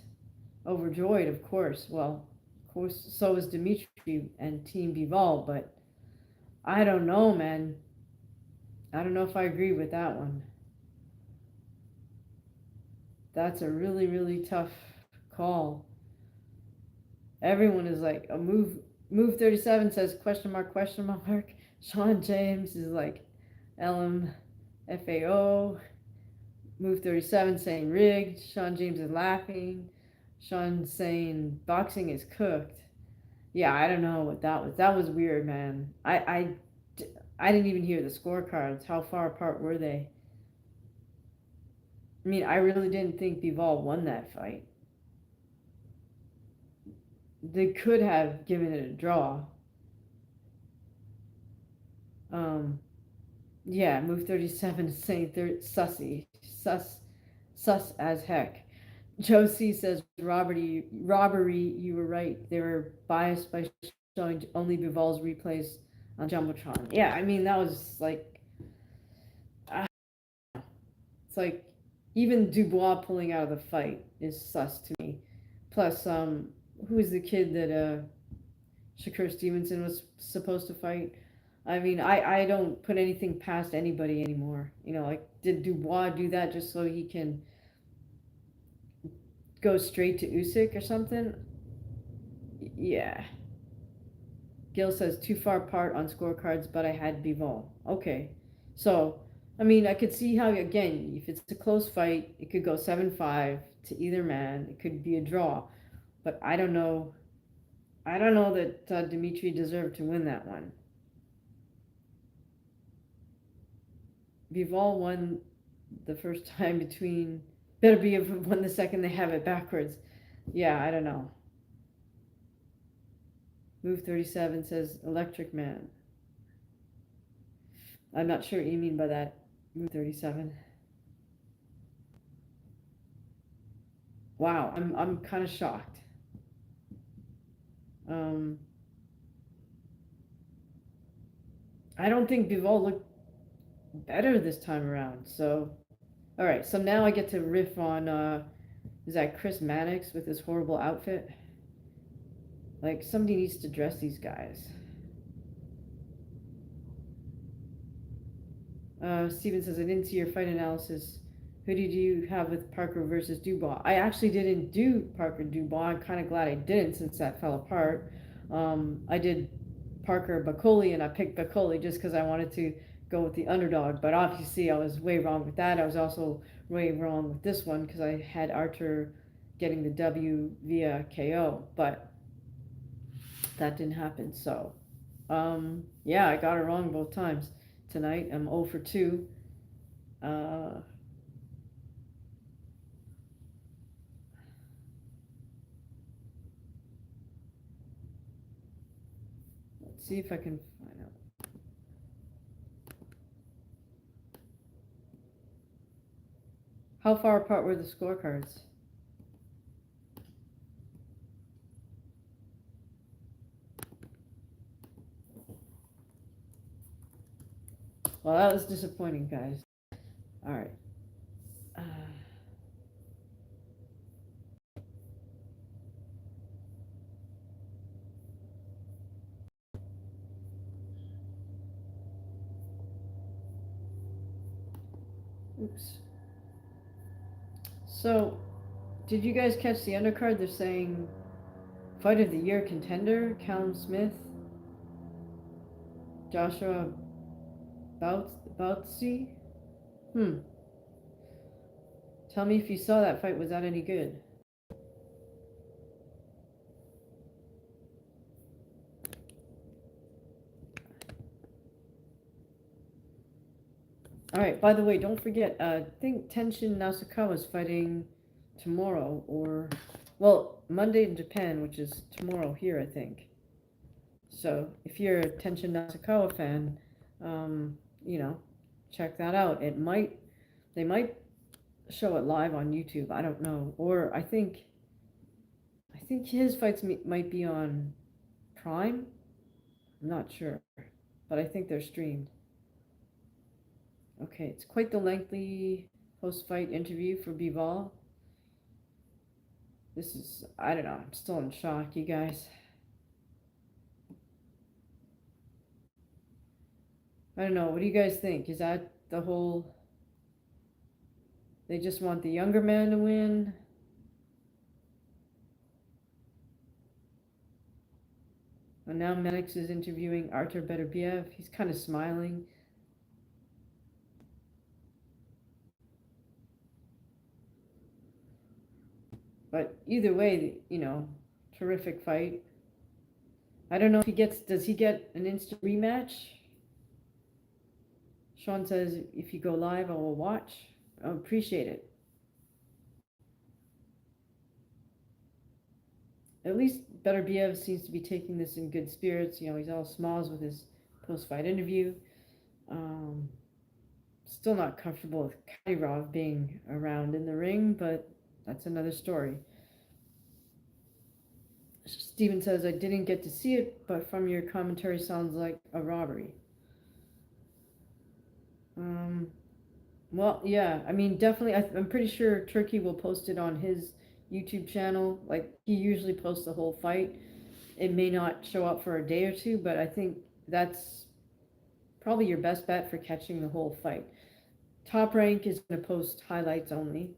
overjoyed, of course. Well, of course, so is Dmitry and Team Bivol, but I don't know, man. I don't know if I agree with that one. That's a really, really tough call. Everyone is like, a move 37 says question mark, question mark. Sean James is like LMFAO. Move 37 saying rigged. Sean James is laughing. Sean saying boxing is cooked. Yeah, I don't know what that was. That was weird, man. I didn't even hear the scorecards. How far apart were they? I mean, I really didn't think Bivol won that fight. They could have given it a draw. Um, yeah, move 37 is saying sussy. Sus as heck. Josie says robbery, you were right. They were biased by showing only Bivol's replays on Jumbotron. Yeah, I mean, that was like, uh, it's like, even Dubois pulling out of the fight is sus to me. Plus, who is the kid that Shakur Stevenson was supposed to fight? I mean, I don't put anything past anybody anymore. You know, like, did Dubois do that just so he can go straight to Usyk or something? Yeah. Gil says too far apart on scorecards, but I had Bivol. Okay. So, I mean, I could see how, again, if it's a close fight, it could go 7-5 to either man. It could be a draw. But I don't know. I don't know that Dimitri deserved to win that one. Bivol won the first time between. Beterbiev won the second. They have it backwards. Yeah, I don't know. Move 37 says Electric Man. I'm not sure what you mean by that. Move 37. Wow, I'm kind of shocked. Um, I don't think Bivol looked better this time around. So, all right. So now I get to riff on is that Chris Mannix with his horrible outfit? Like, somebody needs to dress these guys. Steven says, I didn't see your fight analysis. Who did you have with Parker versus Dubois? I actually didn't do Parker Dubois. I'm kind of glad I didn't since that fell apart. I did Parker Bacoli, and I picked Bacoli just because I wanted to go with the underdog. But obviously, I was way wrong with that. I was also way wrong with this one because I had Archer getting the W via KO. But that didn't happen. So, yeah, I got it wrong both times tonight. I'm 0 for 2. Let's see if I can find out. How far apart were the scorecards? Well, that was disappointing, guys. All right. Uh, oops. So, did you guys catch the undercard? They're saying fight of the year contender, Callum Smith, Joshua Boutsy. Hmm. Tell me if you saw that fight. Was that any good? All right. By the way, don't forget. I think Tenshin Nasukawa is fighting tomorrow, or well, Monday in Japan, which is tomorrow here, I think. So if you're a Tenshin Nasukawa fan, you know, check that out. They might show it live on YouTube. I don't know, or I think his fights might be on Prime. I'm not sure, but I think they're streamed. Okay, it's quite the lengthy post-fight interview for Bivol. This is, I don't know, I'm still in shock, you guys. I don't know, what do you guys think? Is that the whole, they just want the younger man to win? And now Mannix is interviewing Artur Beterbiev. He's kind of smiling. either way, you know, terrific fight. I don't know if he gets, does he get an instant rematch? Sean says, if you go live, I will watch. I appreciate it. At least Beterbiev seems to be taking this in good spirits. You know, he's all smiles with his post-fight interview. Um, Still not comfortable with Kadyrov being around in the ring, but that's another story. Steven says, I didn't get to see it, but from your commentary sounds like a robbery. Um, well, yeah, I mean, definitely, I'm pretty sure Turkey will post it on his YouTube channel. Like, he usually posts the whole fight. It may not show up for a day or two, but I think that's probably your best bet for catching the whole fight. Top Rank is going to post highlights only.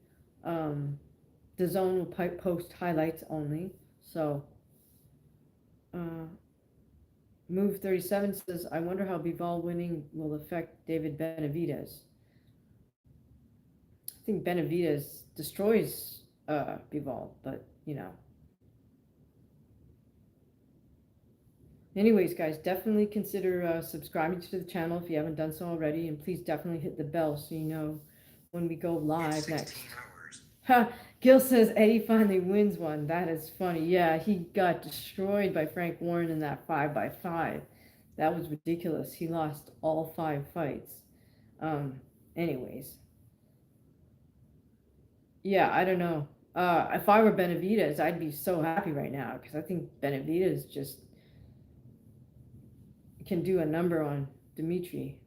The Zone will post highlights only. So, uh, Move 37 says, I wonder how Bivol winning will affect David Benavidez. I think Benavidez destroys Bivol, but you know. Anyways, guys, definitely consider subscribing to the channel if you haven't done so already, and please definitely hit the bell so you know when we go live next. Ha! Gil says Eddie finally wins one. That is funny. Yeah, he got destroyed by Frank Warren in that 5x5. That was ridiculous. He lost all 5 fights. Anyways. Yeah, I don't know. If I were Benavidez, I'd be so happy right now because I think Benavidez just can do a number on Dimitri.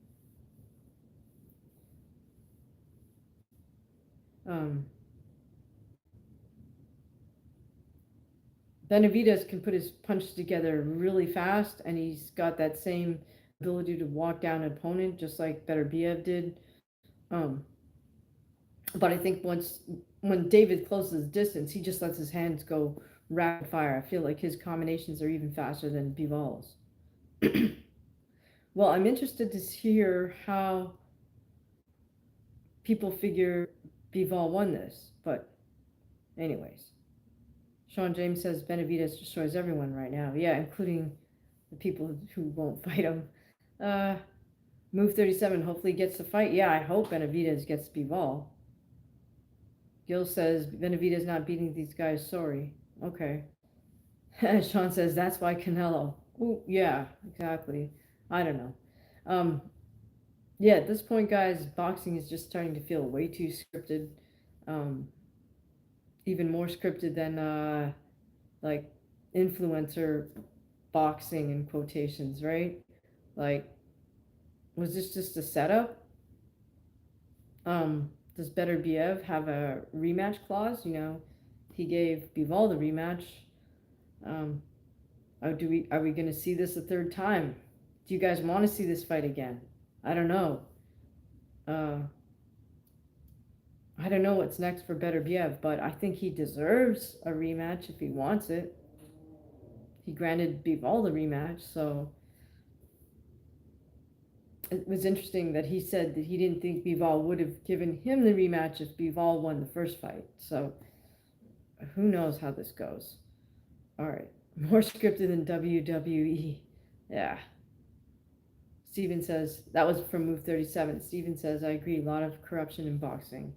Benavidez can put his punches together really fast, and he's got that same ability to walk down an opponent, just like Beterbiev did. But I think when David closes distance, he just lets his hands go rapid fire. I feel like his combinations are even faster than Bivol's. Well, I'm interested to hear how people figure Bivol won this, but anyways. Sean James says Benavidez destroys everyone right now. Yeah, including the people who won't fight him. Uh, Move 37 hopefully gets the fight. Yeah, I hope Benavidez gets Bivol. Gil says Benavidez not beating these guys. Sorry. Okay. Sean says that's why Canelo. Ooh, yeah, exactly. I don't know. Yeah, at this point, guys, boxing is just starting to feel way too scripted. Um, Even more scripted than like influencer boxing in quotations, right? Like, was this just a setup? Does Beterbiev have a rematch clause? You know, he gave Bivol the rematch. Um, are we going to see this a third time? Do you guys want to see this fight again? I don't know. Uh, I don't know what's next for Beterbiev, but I think he deserves a rematch if he wants it. He granted Bivol the rematch, so it was interesting that he said that he didn't think Bivol would have given him the rematch if Bivol won the first fight. So who knows how this goes. All right. More scripted than WWE. Yeah. Steven says, that was from Move 37. Steven says, I agree, a lot of corruption in boxing.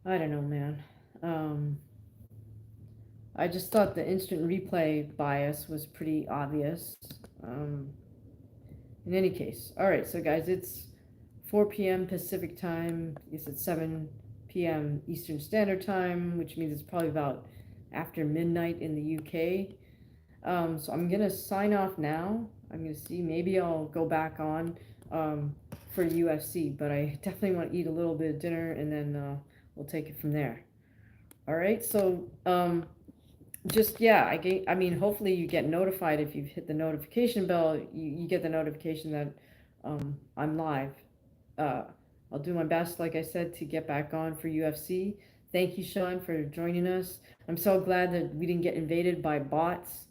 I don't know, man. I just thought the instant replay bias was pretty obvious. In any case, all right, so guys, it's 4 p.m. Pacific time. I guess it's 7 p.m. Eastern Standard Time, which means it's probably about after midnight in the UK. So I'm gonna sign off now. I'm gonna see, maybe I'll go back on for UFC, but I definitely want to eat a little bit of dinner, and then we'll take it from there. All right, so just, yeah, I mean, hopefully you get notified if you've hit the notification bell. You get the notification that I'm live. I'll do my best, like I said, to get back on for UFC. Thank you, Sean, for joining us. I'm so glad that we didn't get invaded by bots,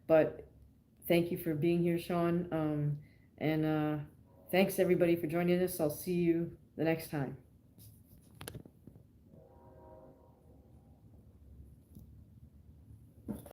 but thank you for being here, Sean. And thanks everybody for joining us. I'll see you the next time.